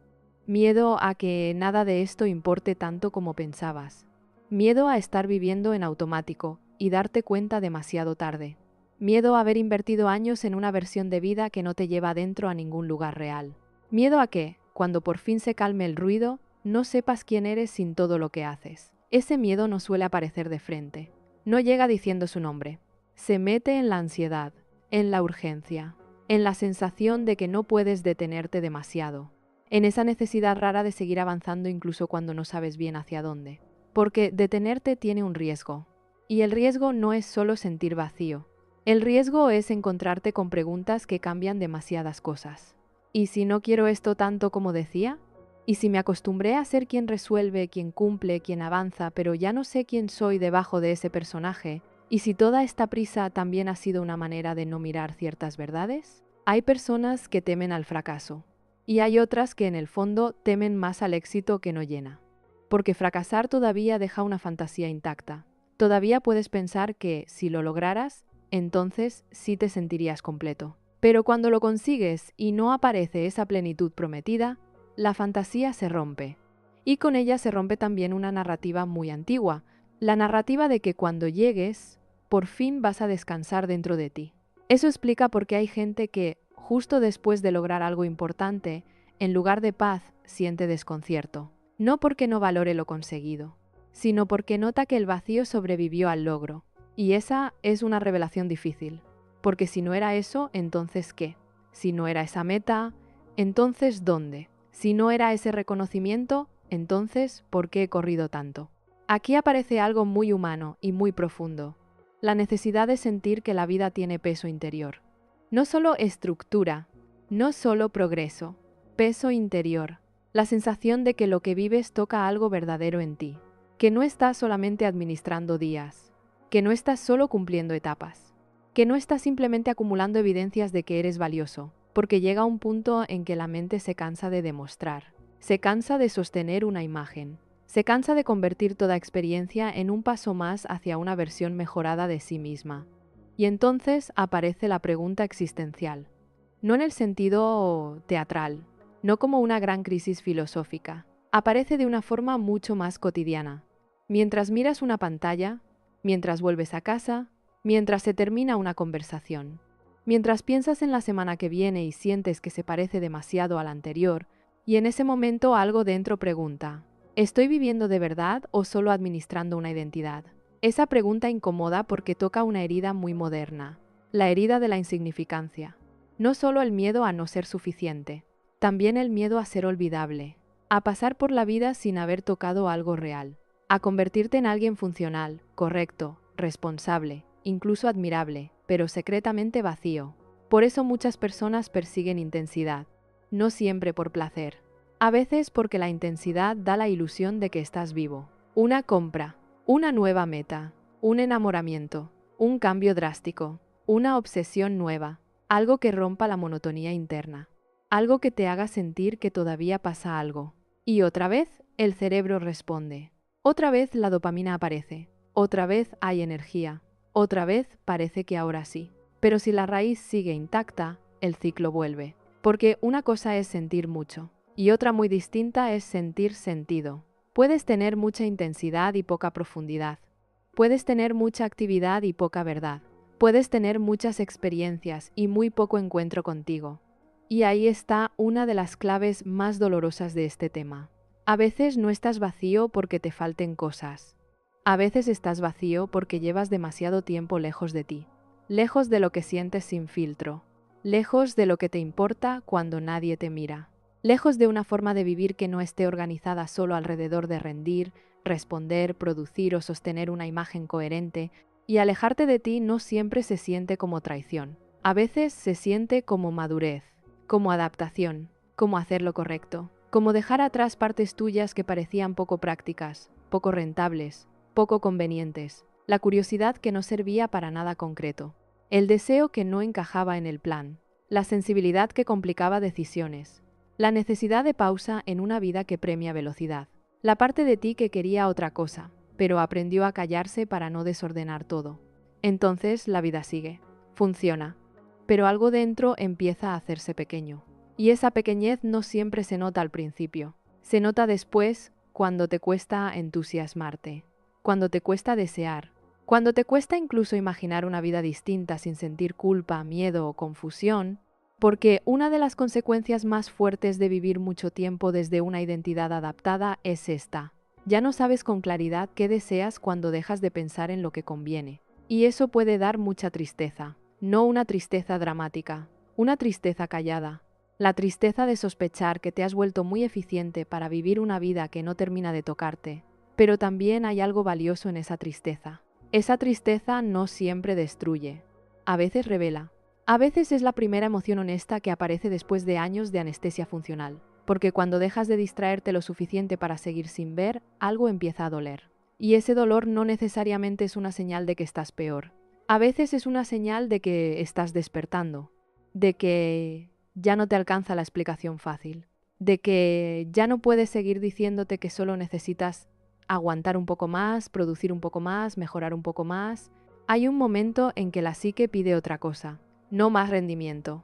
Miedo a que nada de esto importe tanto como pensabas. Miedo a estar viviendo en automático y darte cuenta demasiado tarde. Miedo a haber invertido años en una versión de vida que no te lleva adentro a ningún lugar real. Miedo a que, cuando por fin se calme el ruido, no sepas quién eres sin todo lo que haces. Ese miedo no suele aparecer de frente. No llega diciendo su nombre. Se mete en la ansiedad, en la urgencia, en la sensación de que no puedes detenerte demasiado, en esa necesidad rara de seguir avanzando incluso cuando no sabes bien hacia dónde. Porque detenerte tiene un riesgo. Y el riesgo no es solo sentir vacío. El riesgo es encontrarte con preguntas que cambian demasiadas cosas. ¿Y si no quiero esto tanto como decía? ¿Y si me acostumbré a ser quien resuelve, quien cumple, quien avanza, pero ya no sé quién soy debajo de ese personaje? ¿Y si toda esta prisa también ha sido una manera de no mirar ciertas verdades? Hay personas que temen al fracaso, y hay otras que en el fondo temen más al éxito que no llena. Porque fracasar todavía deja una fantasía intacta. Todavía puedes pensar que, si lo lograras, entonces sí te sentirías completo. Pero cuando lo consigues y no aparece esa plenitud prometida, la fantasía se rompe. Y con ella se rompe también una narrativa muy antigua, la narrativa de que cuando llegues, por fin vas a descansar dentro de ti. Eso explica por qué hay gente que, justo después de lograr algo importante, en lugar de paz, siente desconcierto. No porque no valore lo conseguido, sino porque nota que el vacío sobrevivió al logro. Y esa es una revelación difícil. Porque si no era eso, entonces ¿qué? Si no era esa meta, entonces ¿dónde? Si no era ese reconocimiento, entonces ¿por qué he corrido tanto? Aquí aparece algo muy humano y muy profundo. La necesidad de sentir que la vida tiene peso interior. No solo estructura, no solo progreso, Peso interior. La sensación de que lo que vives toca algo verdadero en ti. Que no estás solamente administrando días. Que no estás solo cumpliendo etapas. Que no estás simplemente acumulando evidencias de que eres valioso. Porque llega un punto en que la mente se cansa de demostrar. Se cansa de sostener una imagen. Se cansa de convertir toda experiencia en un paso más hacia una versión mejorada de sí misma. Y entonces aparece la pregunta existencial. No en el sentido teatral, no como una gran crisis filosófica. Aparece de una forma mucho más cotidiana. Mientras miras una pantalla, mientras vuelves a casa, mientras se termina una conversación, mientras piensas en la semana que viene y sientes que se parece demasiado a la anterior, y en ese momento algo dentro pregunta, ¿estoy viviendo de verdad o solo administrando una identidad? Esa pregunta incomoda porque toca una herida muy moderna, la herida de la insignificancia. No solo el miedo a no ser suficiente, también el miedo a ser olvidable, a pasar por la vida sin haber tocado algo real, a convertirte en alguien funcional, correcto, responsable, incluso admirable, pero secretamente vacío. Por eso muchas personas persiguen intensidad, no siempre por placer. A veces porque la intensidad da la ilusión de que estás vivo. Una compra, una nueva meta, un enamoramiento, un cambio drástico, una obsesión nueva, algo que rompa la monotonía interna, algo que te haga sentir que todavía pasa algo. Y otra vez el cerebro responde. Otra vez la dopamina aparece. Otra vez hay energía. Otra vez parece que ahora sí. Pero si la raíz sigue intacta, el ciclo vuelve. Porque una cosa es sentir mucho, y otra muy distinta es sentir sentido. Puedes tener mucha intensidad y poca profundidad. Puedes tener mucha actividad y poca verdad. Puedes tener muchas experiencias y muy poco encuentro contigo. Y ahí está una de las claves más dolorosas de este tema. A veces no estás vacío porque te falten cosas. A veces estás vacío porque llevas demasiado tiempo lejos de ti. Lejos de lo que sientes sin filtro. Lejos de lo que te importa cuando nadie te mira. Lejos de una forma de vivir que no esté organizada solo alrededor de rendir, responder, producir o sostener una imagen coherente. Y alejarte de ti no siempre se siente como traición. A veces se siente como madurez, como adaptación, como hacer lo correcto, como dejar atrás partes tuyas que parecían poco prácticas, poco rentables, poco convenientes, la curiosidad que no servía para nada concreto, el deseo que no encajaba en el plan, la sensibilidad que complicaba decisiones, la necesidad de pausa en una vida que premia velocidad, la parte de ti que quería otra cosa, pero aprendió a callarse para no desordenar todo. Entonces la vida sigue, funciona, pero algo dentro empieza a hacerse pequeño. Y esa pequeñez no siempre se nota al principio, se nota después cuando te cuesta entusiasmarte, cuando te cuesta desear, cuando te cuesta incluso imaginar una vida distinta sin sentir culpa, miedo o confusión, porque una de las consecuencias más fuertes de vivir mucho tiempo desde una identidad adaptada es esta. Ya no sabes con claridad qué deseas cuando dejas de pensar en lo que conviene. Y eso puede dar mucha tristeza. No una tristeza dramática, una tristeza callada. La tristeza de sospechar que te has vuelto muy eficiente para vivir una vida que no termina de tocarte. Pero también hay algo valioso en esa tristeza. Esa tristeza no siempre destruye. A veces revela. A veces es la primera emoción honesta que aparece después de años de anestesia funcional. Porque cuando dejas de distraerte lo suficiente para seguir sin ver, algo empieza a doler. Y ese dolor no necesariamente es una señal de que estás peor. A veces es una señal de que estás despertando, de que ya no te alcanza la explicación fácil, de que ya no puedes seguir diciéndote que solo necesitas aguantar un poco más, producir un poco más, mejorar un poco más. Hay un momento en que la psique pide otra cosa, no más rendimiento,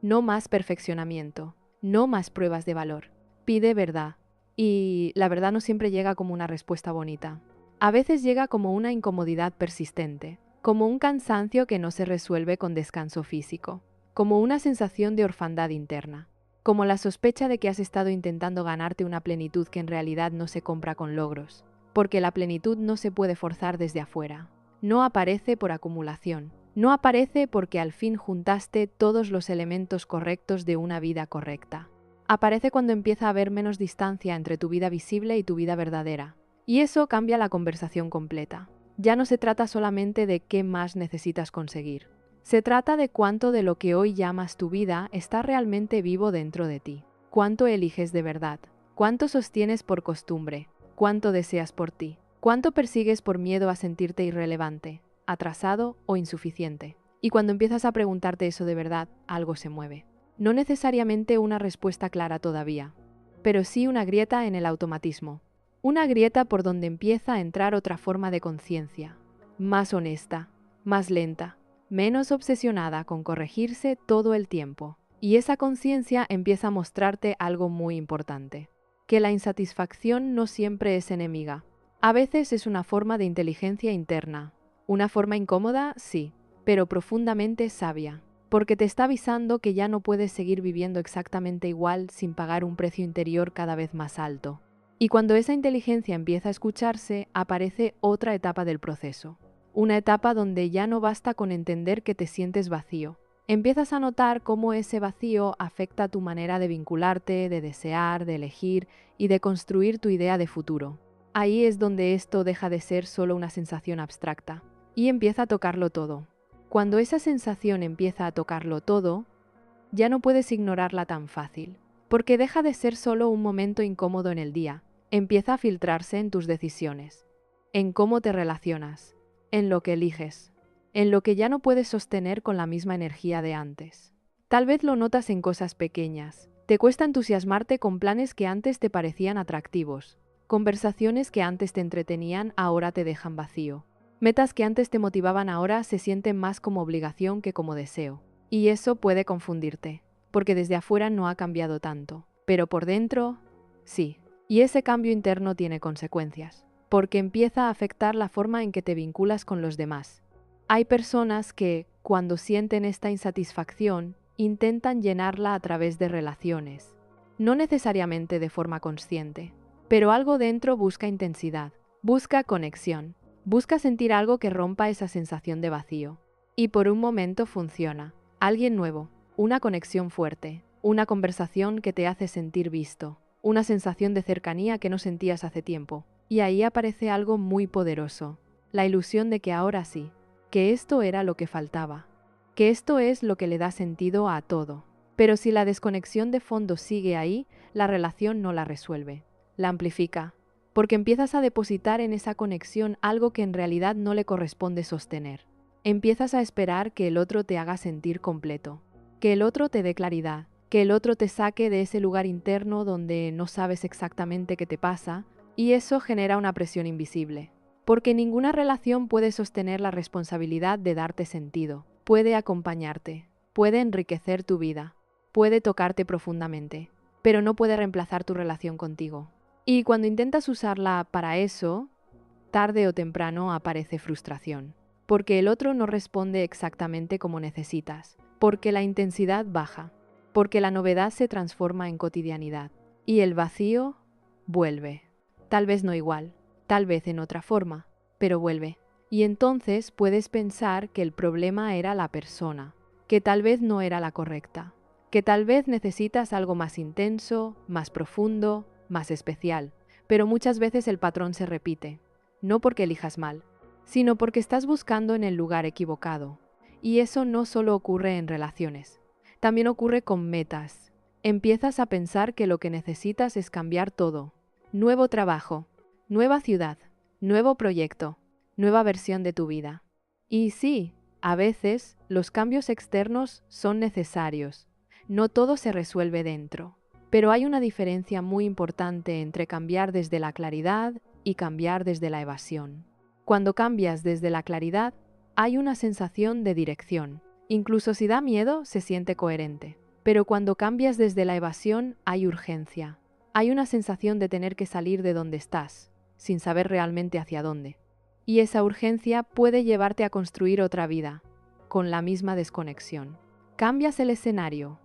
no más perfeccionamiento, no más pruebas de valor. Pide verdad. Y la verdad no siempre llega como una respuesta bonita. A veces llega como una incomodidad persistente, como un cansancio que no se resuelve con descanso físico, como una sensación de orfandad interna, como la sospecha de que has estado intentando ganarte una plenitud que en realidad no se compra con logros, porque la plenitud no se puede forzar desde afuera. No aparece por acumulación, no aparece porque al fin juntaste todos los elementos correctos de una vida correcta. Aparece cuando empieza a haber menos distancia entre tu vida visible y tu vida verdadera. Y eso cambia la conversación completa. Ya no se trata solamente de qué más necesitas conseguir. Se trata de cuánto de lo que hoy llamas tu vida está realmente vivo dentro de ti. ¿Cuánto eliges de verdad? ¿Cuánto sostienes por costumbre? ¿Cuánto deseas por ti? ¿Cuánto persigues por miedo a sentirte irrelevante, atrasado o insuficiente? Y cuando empiezas a preguntarte eso de verdad, algo se mueve. No necesariamente una respuesta clara todavía, pero sí una grieta en el automatismo. Una grieta por donde empieza a entrar otra forma de conciencia, más honesta, más lenta, menos obsesionada con corregirse todo el tiempo. Y esa conciencia empieza a mostrarte algo muy importante, que la insatisfacción no siempre es enemiga. A veces es una forma de inteligencia interna. Una forma incómoda, sí, pero profundamente sabia, porque te está avisando que ya no puedes seguir viviendo exactamente igual sin pagar un precio interior cada vez más alto. Y cuando esa inteligencia empieza a escucharse, aparece otra etapa del proceso. Una etapa donde ya no basta con entender que te sientes vacío. Empiezas a notar cómo ese vacío afecta tu manera de vincularte, de desear, de elegir y de construir tu idea de futuro. Ahí es donde esto deja de ser solo una sensación abstracta y empieza a tocarlo todo. Cuando esa sensación empieza a tocarlo todo, ya no puedes ignorarla tan fácil, porque deja de ser solo un momento incómodo en el día, empieza a filtrarse en tus decisiones, en cómo te relacionas, en lo que eliges, en lo que ya no puedes sostener con la misma energía de antes. Tal vez lo notas en cosas pequeñas. Te cuesta entusiasmarte con planes que antes te parecían atractivos. Conversaciones que antes te entretenían ahora te dejan vacío. Metas que antes te motivaban ahora se sienten más como obligación que como deseo. Y eso puede confundirte, porque desde afuera no ha cambiado tanto. Pero por dentro, sí. Y ese cambio interno tiene consecuencias, porque empieza a afectar la forma en que te vinculas con los demás. Hay personas que, cuando sienten esta insatisfacción, intentan llenarla a través de relaciones, no necesariamente de forma consciente, pero algo dentro busca intensidad, busca conexión, busca sentir algo que rompa esa sensación de vacío. Y por un momento funciona. Alguien nuevo, una conexión fuerte, una conversación que te hace sentir visto, una sensación de cercanía que no sentías hace tiempo. Y ahí aparece algo muy poderoso, la ilusión de que ahora sí, que esto era lo que faltaba, que esto es lo que le da sentido a todo. Pero si la desconexión de fondo sigue ahí, la relación no la resuelve, la amplifica, porque empiezas a depositar en esa conexión algo que en realidad no le corresponde sostener. Empiezas a esperar que el otro te haga sentir completo, que el otro te dé claridad, que el otro te saque de ese lugar interno donde no sabes exactamente qué te pasa, y eso genera una presión invisible. Porque ninguna relación puede sostener la responsabilidad de darte sentido, puede acompañarte, puede enriquecer tu vida, puede tocarte profundamente, pero no puede reemplazar tu relación contigo. Y cuando intentas usarla para eso, tarde o temprano aparece frustración, porque el otro no responde exactamente como necesitas, porque la intensidad baja, porque la novedad se transforma en cotidianidad, y el vacío vuelve, tal vez no igual, tal vez en otra forma, pero vuelve. Y entonces puedes pensar que el problema era la persona, que tal vez no era la correcta, que tal vez necesitas algo más intenso, más profundo, más especial, pero muchas veces el patrón se repite, no porque elijas mal, sino porque estás buscando en el lugar equivocado. Y eso no solo ocurre en relaciones, también ocurre con metas. Empiezas a pensar que lo que necesitas es cambiar todo. Nuevo trabajo, nueva ciudad, nuevo proyecto, nueva versión de tu vida. Y sí, a veces los cambios externos son necesarios. No todo se resuelve dentro. Pero hay una diferencia muy importante entre cambiar desde la claridad y cambiar desde la evasión. Cuando cambias desde la claridad, hay una sensación de dirección. Incluso si da miedo, se siente coherente. Pero cuando cambias desde la evasión, hay urgencia. Hay una sensación de tener que salir de donde estás, sin saber realmente hacia dónde. Y esa urgencia puede llevarte a construir otra vida, con la misma desconexión. Cambias el escenario,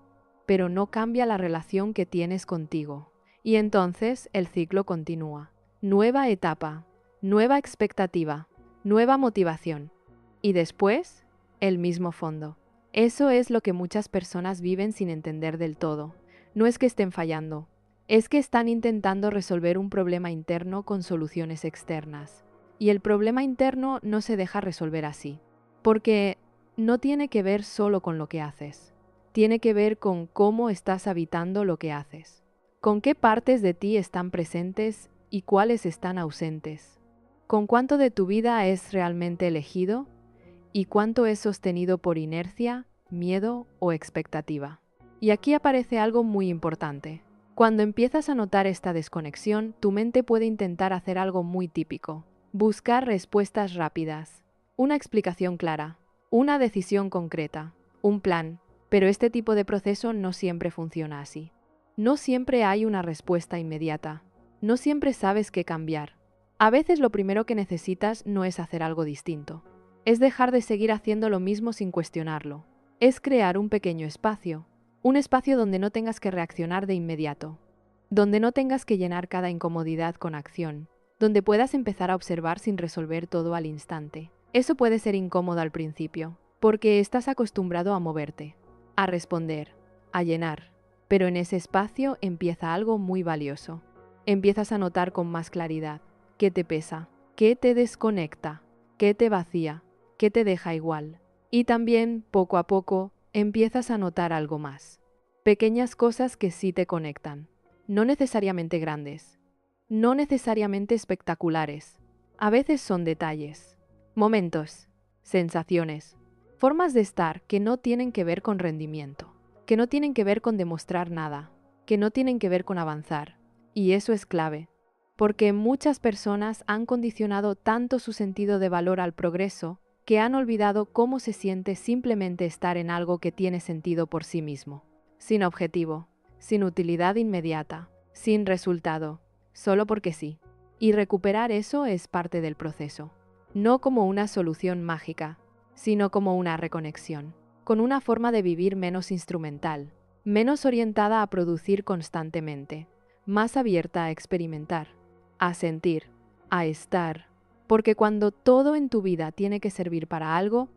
pero no cambia la relación que tienes contigo. Y entonces el ciclo continúa. Nueva etapa, nueva expectativa, nueva motivación. Y después, el mismo fondo. Eso es lo que muchas personas viven sin entender del todo. No es que estén fallando, es que están intentando resolver un problema interno con soluciones externas. Y el problema interno no se deja resolver así, porque no tiene que ver solo con lo que haces. Tiene que ver con cómo estás habitando lo que haces. ¿Con qué partes de ti están presentes y cuáles están ausentes? ¿Con cuánto de tu vida es realmente elegido y cuánto es sostenido por inercia, miedo o expectativa? Y aquí aparece algo muy importante. Cuando empiezas a notar esta desconexión, tu mente puede intentar hacer algo muy típico: buscar respuestas rápidas, una explicación clara, una decisión concreta, un plan. Pero este tipo de proceso no siempre funciona así. No siempre hay una respuesta inmediata. No siempre sabes qué cambiar. A veces lo primero que necesitas no es hacer algo distinto. Es dejar de seguir haciendo lo mismo sin cuestionarlo. Es crear un pequeño espacio. Un espacio donde no tengas que reaccionar de inmediato. Donde no tengas que llenar cada incomodidad con acción. Donde puedas empezar a observar sin resolver todo al instante. Eso puede ser incómodo al principio, porque estás acostumbrado a moverte, a responder, a llenar. Pero en ese espacio empieza algo muy valioso. Empiezas a notar con más claridad qué te pesa, qué te desconecta, qué te vacía, qué te deja igual. Y también, poco a poco, empiezas a notar algo más. Pequeñas cosas que sí te conectan. No necesariamente grandes. No necesariamente espectaculares. A veces son detalles. Momentos. Sensaciones. Formas de estar que no tienen que ver con rendimiento. Que no tienen que ver con demostrar nada. Que no tienen que ver con avanzar. Y eso es clave. Porque muchas personas han condicionado tanto su sentido de valor al progreso que han olvidado cómo se siente simplemente estar en algo que tiene sentido por sí mismo. Sin objetivo, sin utilidad inmediata, sin resultado, solo porque sí. Y recuperar eso es parte del proceso. No como una solución mágica, sino como una reconexión, con una forma de vivir menos instrumental, menos orientada a producir constantemente, más abierta a experimentar, a sentir, a estar. Porque cuando todo en tu vida tiene que servir para algo,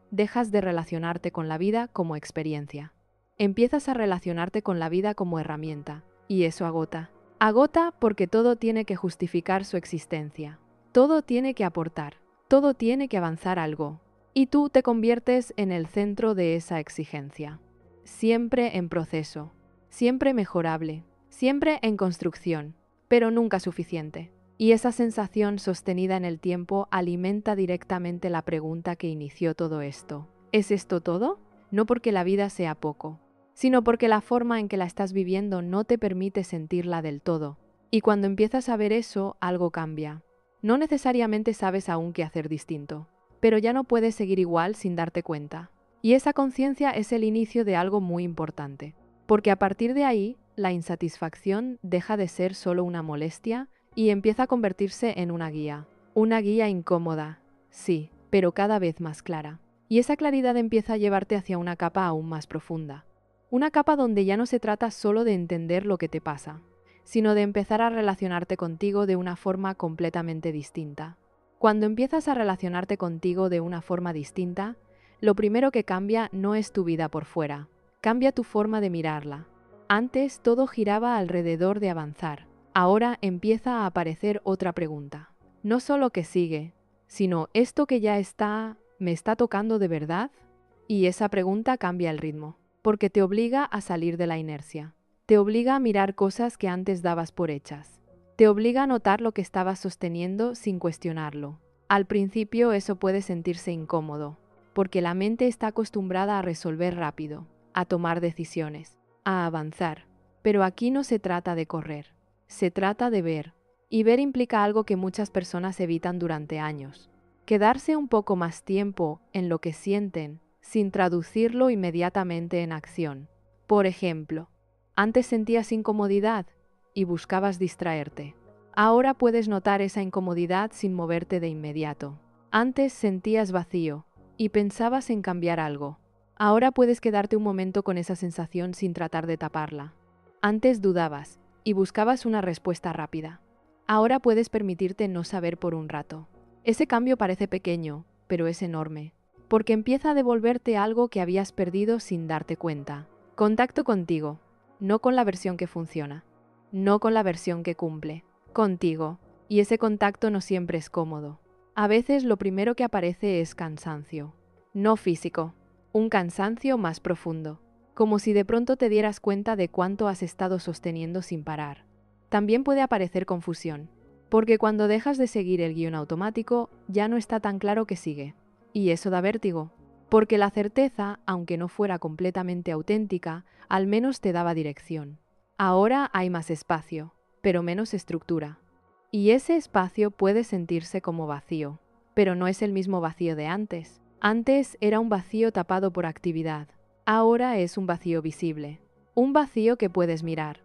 dejas de relacionarte con la vida como experiencia. Empiezas a relacionarte con la vida como herramienta, y eso agota. Agota porque todo tiene que justificar su existencia. Todo tiene que aportar. Todo tiene que avanzar algo. Y tú te conviertes en el centro de esa exigencia. Siempre en proceso. Siempre mejorable. Siempre en construcción. Pero nunca suficiente. Y esa sensación sostenida en el tiempo alimenta directamente la pregunta que inició todo esto. ¿Es esto todo? No porque la vida sea poco, sino porque la forma en que la estás viviendo no te permite sentirla del todo. Y cuando empiezas a ver eso, algo cambia. No necesariamente sabes aún qué hacer distinto, pero ya no puedes seguir igual sin darte cuenta. Y esa conciencia es el inicio de algo muy importante, porque a partir de ahí, la insatisfacción deja de ser solo una molestia y empieza a convertirse en una guía incómoda, sí, pero cada vez más clara. Y esa claridad empieza a llevarte hacia una capa aún más profunda. Una capa donde ya no se trata solo de entender lo que te pasa, sino de empezar a relacionarte contigo de una forma completamente distinta. Cuando empiezas a relacionarte contigo de una forma distinta, lo primero que cambia no es tu vida por fuera, cambia tu forma de mirarla. Antes todo giraba alrededor de avanzar. Ahora empieza a aparecer otra pregunta. No solo qué sigue, sino ¿esto que ya está, me está tocando de verdad? Y esa pregunta cambia el ritmo, porque te obliga a salir de la inercia. Te obliga a mirar cosas que antes dabas por hechas. Te obliga a notar lo que estabas sosteniendo sin cuestionarlo. Al principio eso puede sentirse incómodo, porque la mente está acostumbrada a resolver rápido, a tomar decisiones, a avanzar. Pero aquí no se trata de correr, se trata de ver. Y ver implica algo que muchas personas evitan durante años. Quedarse un poco más tiempo en lo que sienten, sin traducirlo inmediatamente en acción. Por ejemplo, antes sentías incomodidad y buscabas distraerte. Ahora puedes notar esa incomodidad sin moverte de inmediato. Antes sentías vacío y pensabas en cambiar algo. Ahora puedes quedarte un momento con esa sensación sin tratar de taparla. Antes dudabas y buscabas una respuesta rápida. Ahora puedes permitirte no saber por un rato. Ese cambio parece pequeño, pero es enorme, porque empieza a devolverte algo que habías perdido sin darte cuenta. Contacto contigo, no con la versión que funciona, no con la versión que cumple, contigo. Y ese contacto no siempre es cómodo. A veces lo primero que aparece es cansancio, no físico, un cansancio más profundo. como si de pronto te dieras cuenta de cuánto has estado sosteniendo sin parar. También puede aparecer confusión, porque cuando dejas de seguir el guión automático, ya no está tan claro qué sigue. Y eso da vértigo, porque la certeza, aunque no fuera completamente auténtica, al menos te daba dirección. Ahora hay más espacio, pero menos estructura. Y ese espacio puede sentirse como vacío, pero no es el mismo vacío de antes. Antes era un vacío tapado por actividad. Ahora es un vacío visible, un vacío que puedes mirar.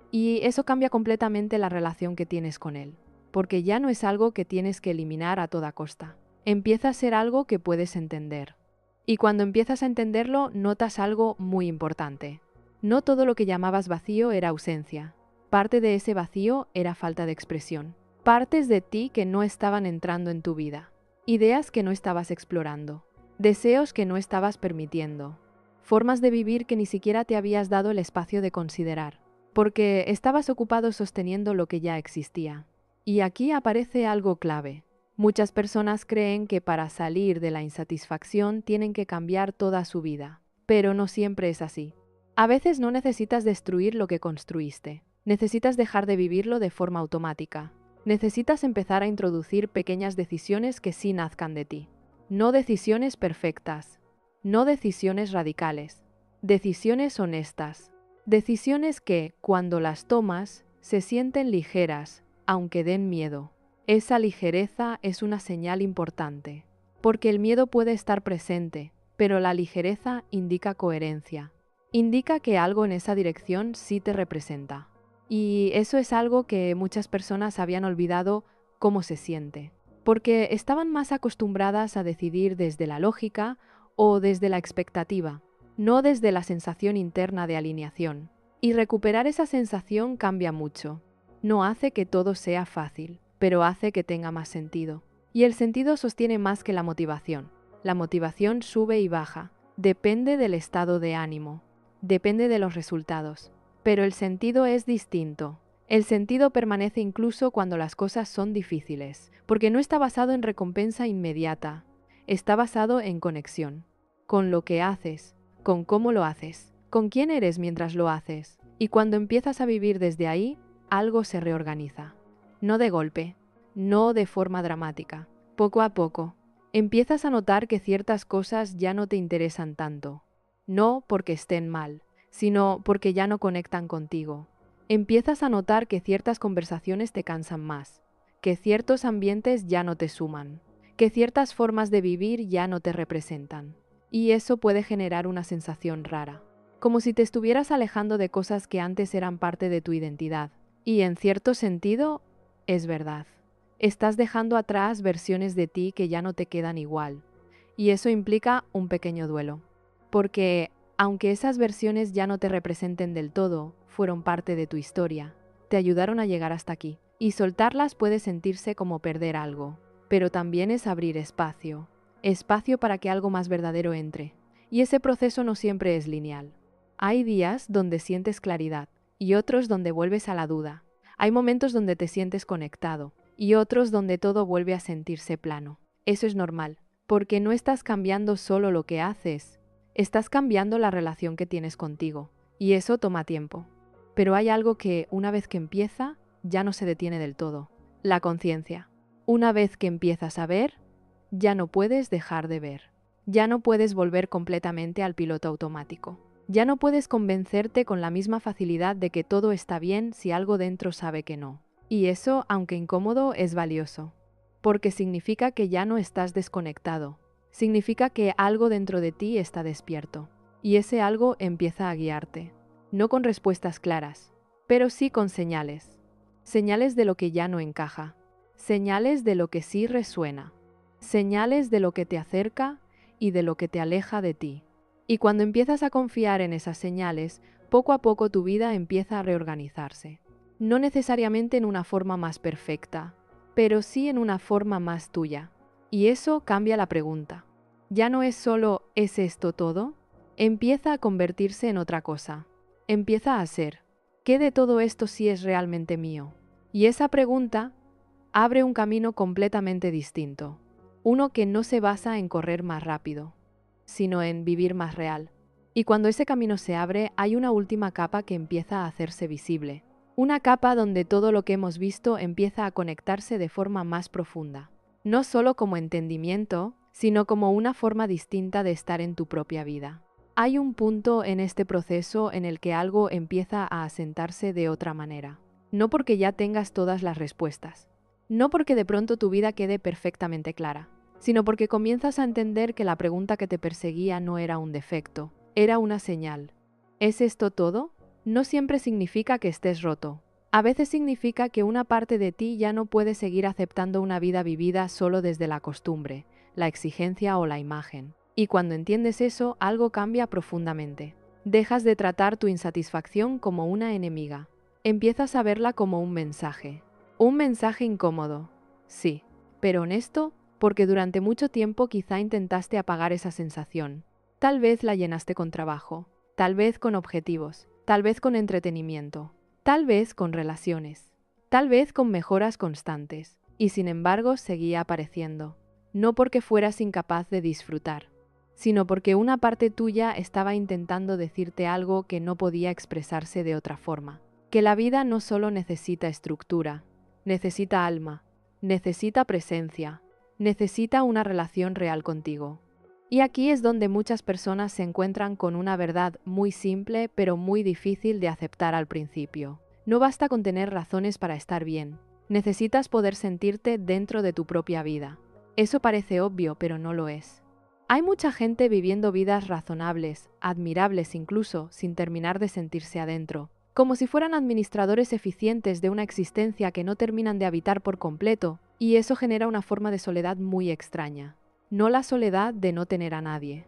Y eso cambia completamente la relación que tienes con él, porque ya no es algo que tienes que eliminar a toda costa. Empieza a ser algo que puedes entender. Y cuando empiezas a entenderlo, notas algo muy importante. No todo lo que llamabas vacío era ausencia. Parte de ese vacío era falta de expresión. Partes de ti que no estaban entrando en tu vida. Ideas que no estabas explorando. Deseos que no estabas permitiendo. Formas de vivir que ni siquiera te habías dado el espacio de considerar, porque estabas ocupado sosteniendo lo que ya existía. Y aquí aparece algo clave. Muchas personas creen que para salir de la insatisfacción tienen que cambiar toda su vida, pero no siempre es así. A veces no necesitas destruir lo que construiste, necesitas dejar de vivirlo de forma automática. Necesitas empezar a introducir pequeñas decisiones que sí nazcan de ti. No decisiones perfectas, no decisiones radicales, decisiones honestas. Decisiones que, cuando las tomas, se sienten ligeras, aunque den miedo. Esa ligereza es una señal importante, porque el miedo puede estar presente, pero la ligereza indica coherencia. Indica que algo en esa dirección sí te representa. Y eso es algo que muchas personas habían olvidado cómo se siente, porque estaban más acostumbradas a decidir desde la lógica o desde la expectativa, no desde la sensación interna de alineación. Y recuperar esa sensación cambia mucho. No hace que todo sea fácil, pero hace que tenga más sentido. Y el sentido sostiene más que la motivación. La motivación sube y baja, depende del estado de ánimo, depende de los resultados. Pero el sentido es distinto. El sentido permanece incluso cuando las cosas son difíciles, porque no está basado en recompensa inmediata, está basado en conexión, con lo que haces, con cómo lo haces, con quién eres mientras lo haces. Y cuando empiezas a vivir desde ahí, algo se reorganiza. No de golpe, no de forma dramática. Poco a poco, empiezas a notar que ciertas cosas ya no te interesan tanto. No porque estén mal, sino porque ya no conectan contigo. Empiezas a notar que ciertas conversaciones te cansan más, que ciertos ambientes ya no te suman, que ciertas formas de vivir ya no te representan. Y eso puede generar una sensación rara, como si te estuvieras alejando de cosas que antes eran parte de tu identidad. Y en cierto sentido, es verdad. Estás dejando atrás versiones de ti que ya no te quedan igual. Y eso implica un pequeño duelo. Porque, aunque esas versiones ya no te representen del todo, fueron parte de tu historia, te ayudaron a llegar hasta aquí. Y soltarlas puede sentirse como perder algo, pero también es abrir espacio. Espacio para que algo más verdadero entre. Y ese proceso no siempre es lineal. Hay días donde sientes claridad y otros donde vuelves a la duda. Hay momentos donde te sientes conectado y otros donde todo vuelve a sentirse plano. Eso es normal, porque no estás cambiando solo lo que haces, estás cambiando la relación que tienes contigo. Y eso toma tiempo. Pero hay algo que, una vez que empieza, ya no se detiene del todo. La conciencia. Una vez que empiezas a ver, ya no puedes dejar de ver. Ya no puedes volver completamente al piloto automático. Ya no puedes convencerte con la misma facilidad de que todo está bien si algo dentro sabe que no. Y eso, aunque incómodo, es valioso, porque significa que ya no estás desconectado. Significa que algo dentro de ti está despierto. Y ese algo empieza a guiarte. No con respuestas claras, pero sí con señales. Señales de lo que ya no encaja. Señales de lo que sí resuena. Señales de lo que te acerca y de lo que te aleja de ti. Y cuando empiezas a confiar en esas señales, poco a poco tu vida empieza a reorganizarse. No necesariamente en una forma más perfecta, pero sí en una forma más tuya. Y eso cambia la pregunta. Ya no es solo ¿es esto todo? Empieza a convertirse en otra cosa. Empieza a ser ¿qué de todo esto sí es realmente mío? Y esa pregunta abre un camino completamente distinto. Uno que no se basa en correr más rápido, sino en vivir más real. Y cuando ese camino se abre, hay una última capa que empieza a hacerse visible. Una capa donde todo lo que hemos visto empieza a conectarse de forma más profunda. No solo como entendimiento, sino como una forma distinta de estar en tu propia vida. Hay un punto en este proceso en el que algo empieza a asentarse de otra manera. No porque ya tengas todas las respuestas. No porque de pronto tu vida quede perfectamente clara, sino porque comienzas a entender que la pregunta que te perseguía no era un defecto, era una señal. ¿Es esto todo? No siempre significa que estés roto. A veces significa que una parte de ti ya no puede seguir aceptando una vida vivida solo desde la costumbre, la exigencia o la imagen. Y cuando entiendes eso, algo cambia profundamente. Dejas de tratar tu insatisfacción como una enemiga. Empiezas a verla como un mensaje. Un mensaje incómodo, sí, pero honesto, porque durante mucho tiempo quizá intentaste apagar esa sensación. Tal vez la llenaste con trabajo, tal vez con objetivos, tal vez con entretenimiento, tal vez con relaciones, tal vez con mejoras constantes, y sin embargo seguía apareciendo. No porque fueras incapaz de disfrutar, sino porque una parte tuya estaba intentando decirte algo que no podía expresarse de otra forma. Que la vida no solo necesita estructura, necesita alma, necesita presencia, necesita una relación real contigo. Y aquí es donde muchas personas se encuentran con una verdad muy simple pero muy difícil de aceptar al principio. No basta con tener razones para estar bien, necesitas poder sentirte dentro de tu propia vida. Eso parece obvio, pero no lo es. Hay mucha gente viviendo vidas razonables, admirables incluso, sin terminar de sentirse adentro, como si fueran administradores eficientes de una existencia que no terminan de habitar por completo, y eso genera una forma de soledad muy extraña. No la soledad de no tener a nadie.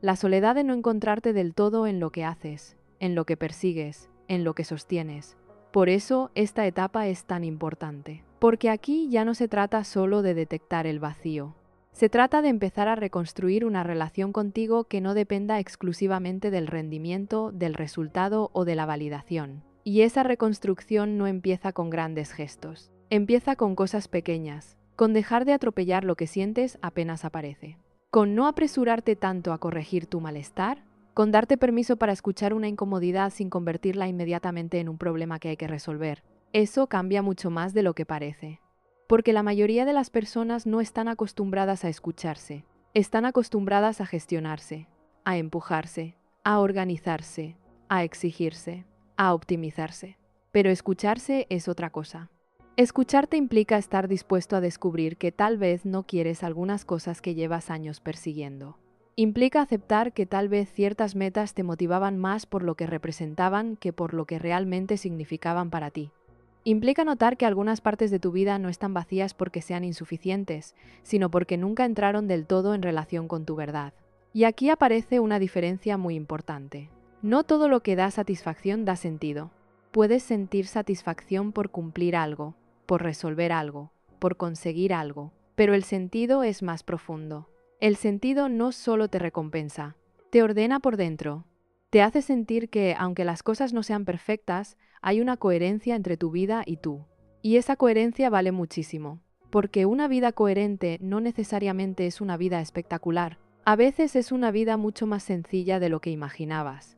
La soledad de no encontrarte del todo en lo que haces, en lo que persigues, en lo que sostienes. Por eso esta etapa es tan importante. Porque aquí ya no se trata solo de detectar el vacío. Se trata de empezar a reconstruir una relación contigo que no dependa exclusivamente del rendimiento, del resultado o de la validación. Y esa reconstrucción no empieza con grandes gestos. Empieza con cosas pequeñas, con dejar de atropellar lo que sientes apenas aparece, con no apresurarte tanto a corregir tu malestar, con darte permiso para escuchar una incomodidad sin convertirla inmediatamente en un problema que hay que resolver. Eso cambia mucho más de lo que parece. Porque la mayoría de las personas no están acostumbradas a escucharse, están acostumbradas a gestionarse, a empujarse, a organizarse, a exigirse, a optimizarse. Pero escucharse es otra cosa. Escucharte implica estar dispuesto a descubrir que tal vez no quieres algunas cosas que llevas años persiguiendo. Implica aceptar que tal vez ciertas metas te motivaban más por lo que representaban que por lo que realmente significaban para ti. Implica notar que algunas partes de tu vida no están vacías porque sean insuficientes, sino porque nunca entraron del todo en relación con tu verdad. Y aquí aparece una diferencia muy importante. No todo lo que da satisfacción da sentido. Puedes sentir satisfacción por cumplir algo, por resolver algo, por conseguir algo, pero el sentido es más profundo. El sentido no solo te recompensa, te ordena por dentro. Te hace sentir que, aunque las cosas no sean perfectas, hay una coherencia entre tu vida y tú. Y esa coherencia vale muchísimo, porque una vida coherente no necesariamente es una vida espectacular. A veces es una vida mucho más sencilla de lo que imaginabas.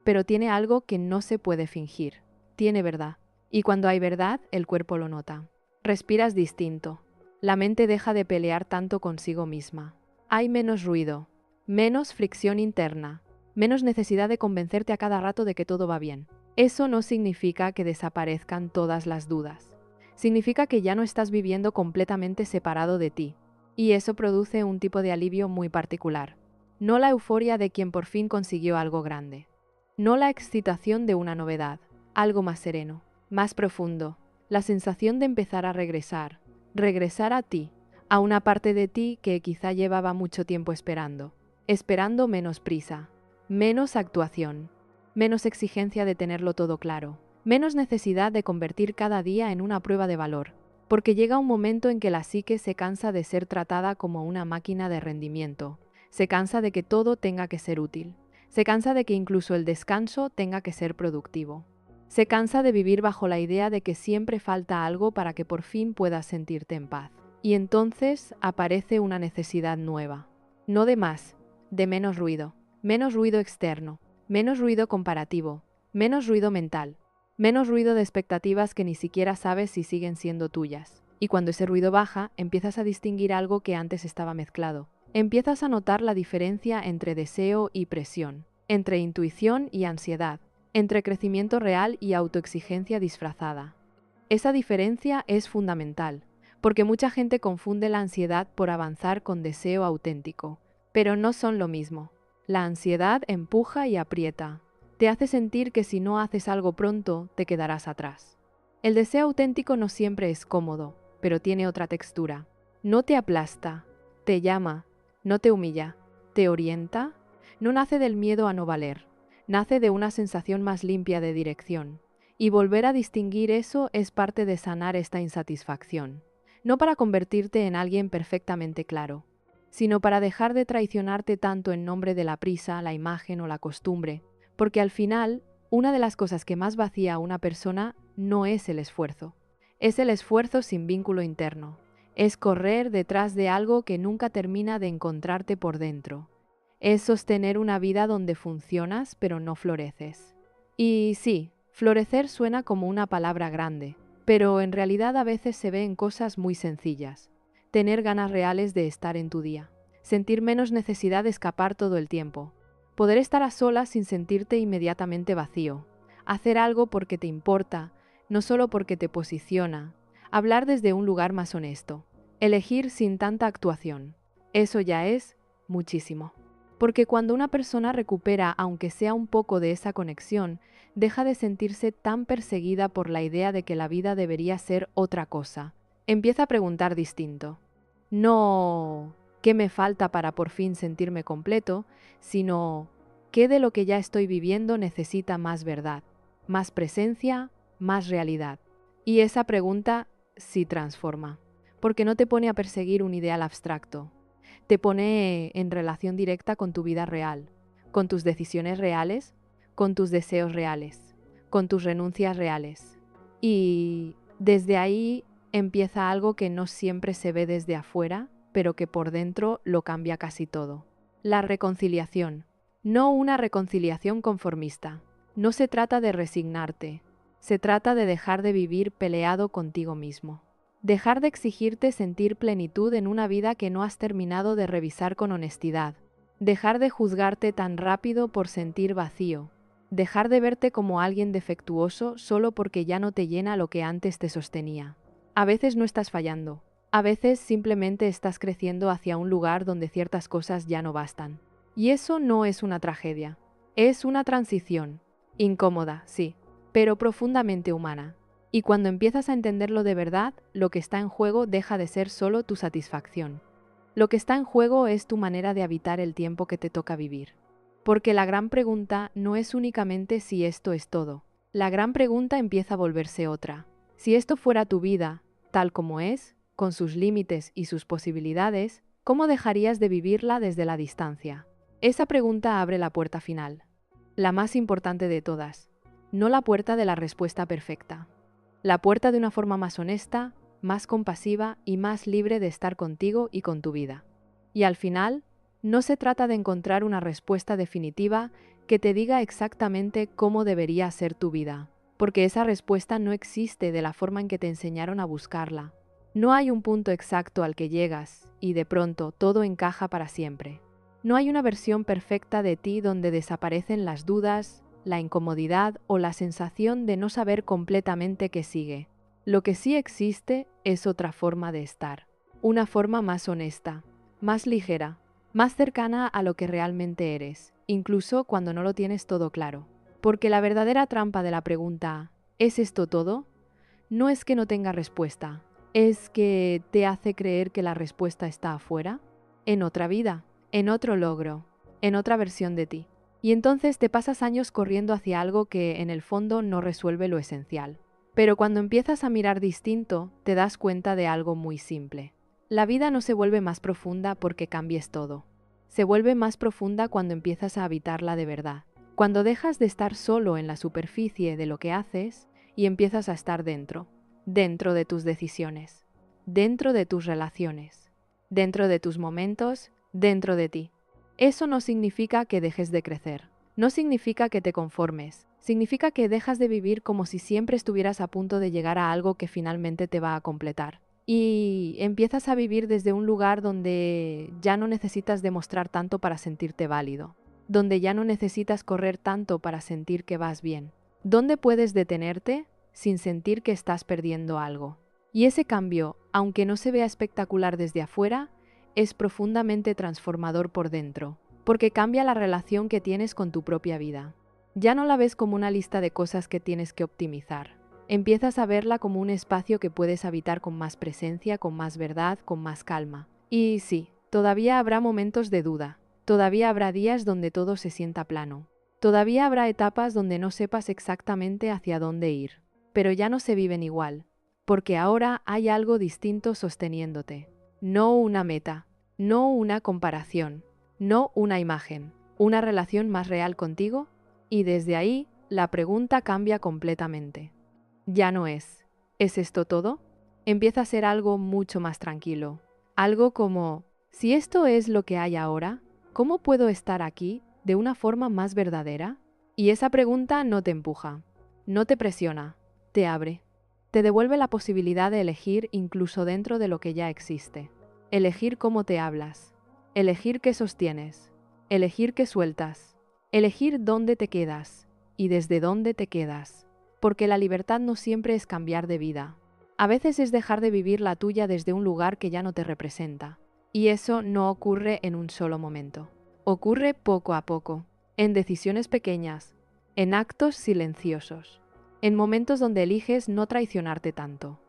Pero tiene algo que no se puede fingir. Tiene verdad. Y cuando hay verdad, el cuerpo lo nota. Respiras distinto. La mente deja de pelear tanto consigo misma. Hay menos ruido, menos fricción interna, menos necesidad de convencerte a cada rato de que todo va bien. Eso no significa que desaparezcan todas las dudas. Significa que ya no estás viviendo completamente separado de ti. Y eso produce un tipo de alivio muy particular. No la euforia de quien por fin consiguió algo grande. No la excitación de una novedad. Algo más sereno, más profundo. La sensación de empezar a regresar. Regresar a ti. A una parte de ti que quizá llevaba mucho tiempo esperando. Esperando menos prisa. Menos actuación. Menos exigencia de tenerlo todo claro, menos necesidad de convertir cada día en una prueba de valor, porque llega un momento en que la psique se cansa de ser tratada como una máquina de rendimiento, se cansa de que todo tenga que ser útil, se cansa de que incluso el descanso tenga que ser productivo, se cansa de vivir bajo la idea de que siempre falta algo para que por fin puedas sentirte en paz. Y entonces aparece una necesidad nueva, no de más, de menos ruido, menos ruido externo, menos ruido comparativo, menos ruido mental, menos ruido de expectativas que ni siquiera sabes si siguen siendo tuyas. Y cuando ese ruido baja, empiezas a distinguir algo que antes estaba mezclado. Empiezas a notar la diferencia entre deseo y presión, entre intuición y ansiedad, entre crecimiento real y autoexigencia disfrazada. Esa diferencia es fundamental, porque mucha gente confunde la ansiedad por avanzar con deseo auténtico, pero no son lo mismo. La ansiedad empuja y aprieta, te hace sentir que si no haces algo pronto, te quedarás atrás. El deseo auténtico no siempre es cómodo, pero tiene otra textura. No te aplasta, te llama, no te humilla, te orienta. No nace del miedo a no valer, nace de una sensación más limpia de dirección. Y volver a distinguir eso es parte de sanar esta insatisfacción. No para convertirte en alguien perfectamente claro, sino para dejar de traicionarte tanto en nombre de la prisa, la imagen o la costumbre, porque al final, una de las cosas que más vacía a una persona no es el esfuerzo. Es el esfuerzo sin vínculo interno. Es correr detrás de algo que nunca termina de encontrarte por dentro. Es sostener una vida donde funcionas pero no floreces. Y sí, florecer suena como una palabra grande, pero en realidad a veces se ve en cosas muy sencillas. Tener ganas reales de estar en tu día. Sentir menos necesidad de escapar todo el tiempo. Poder estar a solas sin sentirte inmediatamente vacío. Hacer algo porque te importa, no solo porque te posiciona. Hablar desde un lugar más honesto. Elegir sin tanta actuación. Eso ya es muchísimo. Porque cuando una persona recupera, aunque sea un poco de esa conexión, deja de sentirse tan perseguida por la idea de que la vida debería ser otra cosa. Empieza a preguntar distinto. No, ¿qué me falta para por fin sentirme completo?, sino, ¿qué de lo que ya estoy viviendo necesita más verdad, más presencia, más realidad? Y esa pregunta sí transforma, porque no te pone a perseguir un ideal abstracto, te pone en relación directa con tu vida real, con tus decisiones reales, con tus deseos reales, con tus renuncias reales. Y desde ahí empieza algo que no siempre se ve desde afuera, pero que por dentro lo cambia casi todo. La reconciliación. No una reconciliación conformista. No se trata de resignarte. Se trata de dejar de vivir peleado contigo mismo. Dejar de exigirte sentir plenitud en una vida que no has terminado de revisar con honestidad. Dejar de juzgarte tan rápido por sentir vacío. Dejar de verte como alguien defectuoso solo porque ya no te llena lo que antes te sostenía. A veces no estás fallando. A veces simplemente estás creciendo hacia un lugar donde ciertas cosas ya no bastan. Y eso no es una tragedia. Es una transición. Incómoda, sí, pero profundamente humana. Y cuando empiezas a entenderlo de verdad, lo que está en juego deja de ser solo tu satisfacción. Lo que está en juego es tu manera de habitar el tiempo que te toca vivir. Porque la gran pregunta no es únicamente si esto es todo. La gran pregunta empieza a volverse otra. Si esto fuera tu vida, tal como es, con sus límites y sus posibilidades, ¿cómo dejarías de vivirla desde la distancia? Esa pregunta abre la puerta final. La más importante de todas. No la puerta de la respuesta perfecta. La puerta de una forma más honesta, más compasiva y más libre de estar contigo y con tu vida. Y al final, no se trata de encontrar una respuesta definitiva que te diga exactamente cómo debería ser tu vida, porque esa respuesta no existe de la forma en que te enseñaron a buscarla. No hay un punto exacto al que llegas y de pronto todo encaja para siempre. No hay una versión perfecta de ti donde desaparecen las dudas, la incomodidad o la sensación de no saber completamente qué sigue. Lo que sí existe es otra forma de estar, una forma más honesta, más ligera, más cercana a lo que realmente eres, incluso cuando no lo tienes todo claro. Porque la verdadera trampa de la pregunta ¿es esto todo?, no es que no tenga respuesta, es que te hace creer que la respuesta está afuera, en otra vida, en otro logro, en otra versión de ti. Y entonces te pasas años corriendo hacia algo que en el fondo no resuelve lo esencial. Pero cuando empiezas a mirar distinto, te das cuenta de algo muy simple. La vida no se vuelve más profunda porque cambies todo. Se vuelve más profunda cuando empiezas a habitarla de verdad. Cuando dejas de estar solo en la superficie de lo que haces y empiezas a estar dentro. Dentro de tus decisiones. Dentro de tus relaciones. Dentro de tus momentos. Dentro de ti. Eso no significa que dejes de crecer. No significa que te conformes. Significa que dejas de vivir como si siempre estuvieras a punto de llegar a algo que finalmente te va a completar. Y empiezas a vivir desde un lugar donde ya no necesitas demostrar tanto para sentirte válido, donde ya no necesitas correr tanto para sentir que vas bien, donde puedes detenerte sin sentir que estás perdiendo algo. Y ese cambio, aunque no se vea espectacular desde afuera, es profundamente transformador por dentro, porque cambia la relación que tienes con tu propia vida. Ya no la ves como una lista de cosas que tienes que optimizar. Empiezas a verla como un espacio que puedes habitar con más presencia, con más verdad, con más calma. Y sí, todavía habrá momentos de duda, todavía habrá días donde todo se sienta plano, todavía habrá etapas donde no sepas exactamente hacia dónde ir, pero ya no se viven igual, porque ahora hay algo distinto sosteniéndote. No una meta, no una comparación, no una imagen, una relación más real contigo, y desde ahí la pregunta cambia completamente. Ya no es, ¿es esto todo? Empieza a ser algo mucho más tranquilo. Algo como, si esto es lo que hay ahora, ¿cómo puedo estar aquí de una forma más verdadera? Y esa pregunta no te empuja, no te presiona, te abre. Te devuelve la posibilidad de elegir incluso dentro de lo que ya existe. Elegir cómo te hablas, elegir qué sostienes, elegir qué sueltas, elegir dónde te quedas y desde dónde te quedas. Porque la libertad no siempre es cambiar de vida. A veces es dejar de vivir la tuya desde un lugar que ya no te representa. Y eso no ocurre en un solo momento. Ocurre poco a poco, en decisiones pequeñas, en actos silenciosos, en momentos donde eliges no traicionarte tanto,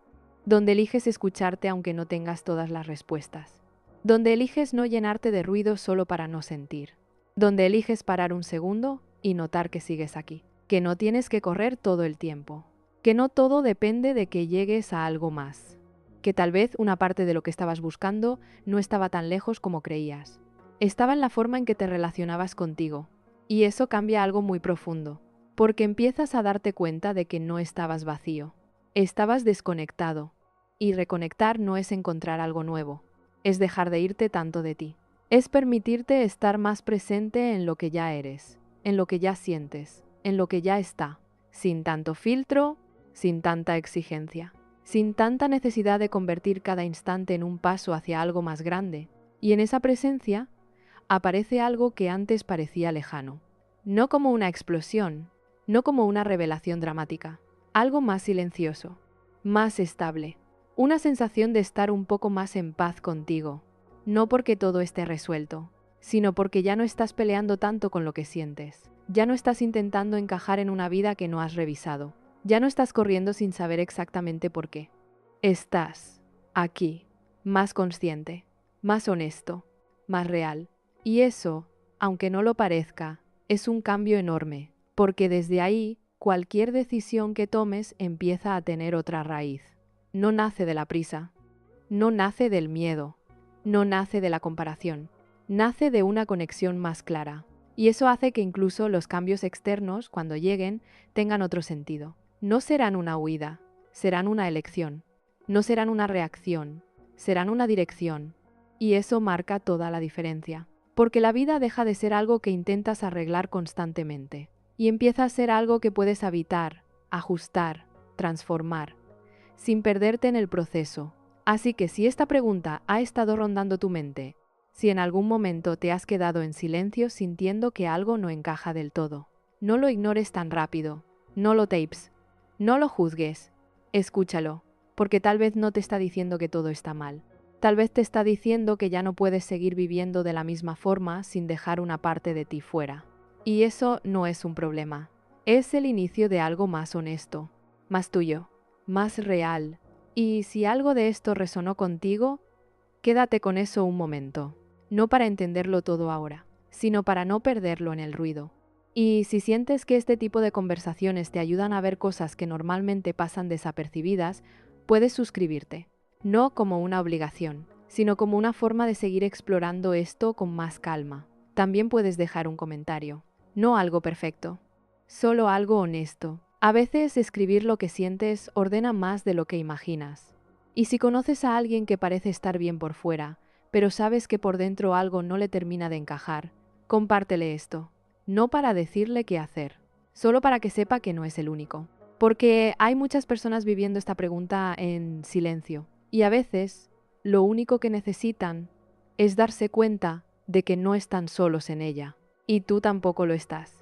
donde eliges escucharte aunque no tengas todas las respuestas, donde eliges no llenarte de ruido solo para no sentir, donde eliges parar un segundo y notar que sigues aquí, que no tienes que correr todo el tiempo, que no todo depende de que llegues a algo más, que tal vez una parte de lo que estabas buscando no estaba tan lejos como creías, estaba en la forma en que te relacionabas contigo, y eso cambia algo muy profundo, porque empiezas a darte cuenta de que no estabas vacío, estabas desconectado, y reconectar no es encontrar algo nuevo, es dejar de irte tanto de ti, es permitirte estar más presente en lo que ya eres, en lo que ya sientes, en lo que ya está, sin tanto filtro, sin tanta exigencia, sin tanta necesidad de convertir cada instante en un paso hacia algo más grande. Y en esa presencia aparece algo que antes parecía lejano, no como una explosión, no como una revelación dramática, algo más silencioso, más estable, una sensación de estar un poco más en paz contigo, no porque todo esté resuelto, sino porque ya no estás peleando tanto con lo que sientes, ya no estás intentando encajar en una vida que no has revisado, ya no estás corriendo sin saber exactamente por qué. Estás aquí, más consciente, más honesto, más real. Y eso, aunque no lo parezca, es un cambio enorme, porque desde ahí cualquier decisión que tomes empieza a tener otra raíz. No nace de la prisa, no nace del miedo, no nace de la comparación, nace de una conexión más clara. Y eso hace que incluso los cambios externos, cuando lleguen, tengan otro sentido. No serán una huida, serán una elección. No serán una reacción, serán una dirección. Y eso marca toda la diferencia. Porque la vida deja de ser algo que intentas arreglar constantemente y empieza a ser algo que puedes habitar, ajustar, transformar, sin perderte en el proceso. Así que si esta pregunta ha estado rondando tu mente, si en algún momento te has quedado en silencio sintiendo que algo no encaja del todo, no lo ignores tan rápido, no lo tapes, no lo juzgues, escúchalo, porque tal vez no te está diciendo que todo está mal. Tal vez te está diciendo que ya no puedes seguir viviendo de la misma forma sin dejar una parte de ti fuera. Y eso no es un problema. Es el inicio de algo más honesto, más tuyo, más real. Y si algo de esto resonó contigo, quédate con eso un momento. No para entenderlo todo ahora, sino para no perderlo en el ruido. Y si sientes que este tipo de conversaciones te ayudan a ver cosas que normalmente pasan desapercibidas, puedes suscribirte. No como una obligación, sino como una forma de seguir explorando esto con más calma. También puedes dejar un comentario. No algo perfecto, solo algo honesto. A veces escribir lo que sientes ordena más de lo que imaginas. Y si conoces a alguien que parece estar bien por fuera, pero sabes que por dentro algo no le termina de encajar, compártele esto. No para decirle qué hacer, solo para que sepa que no es el único. Porque hay muchas personas viviendo esta pregunta en silencio. Y a veces, lo único que necesitan es darse cuenta de que no están solos en ella. Y tú tampoco lo estás.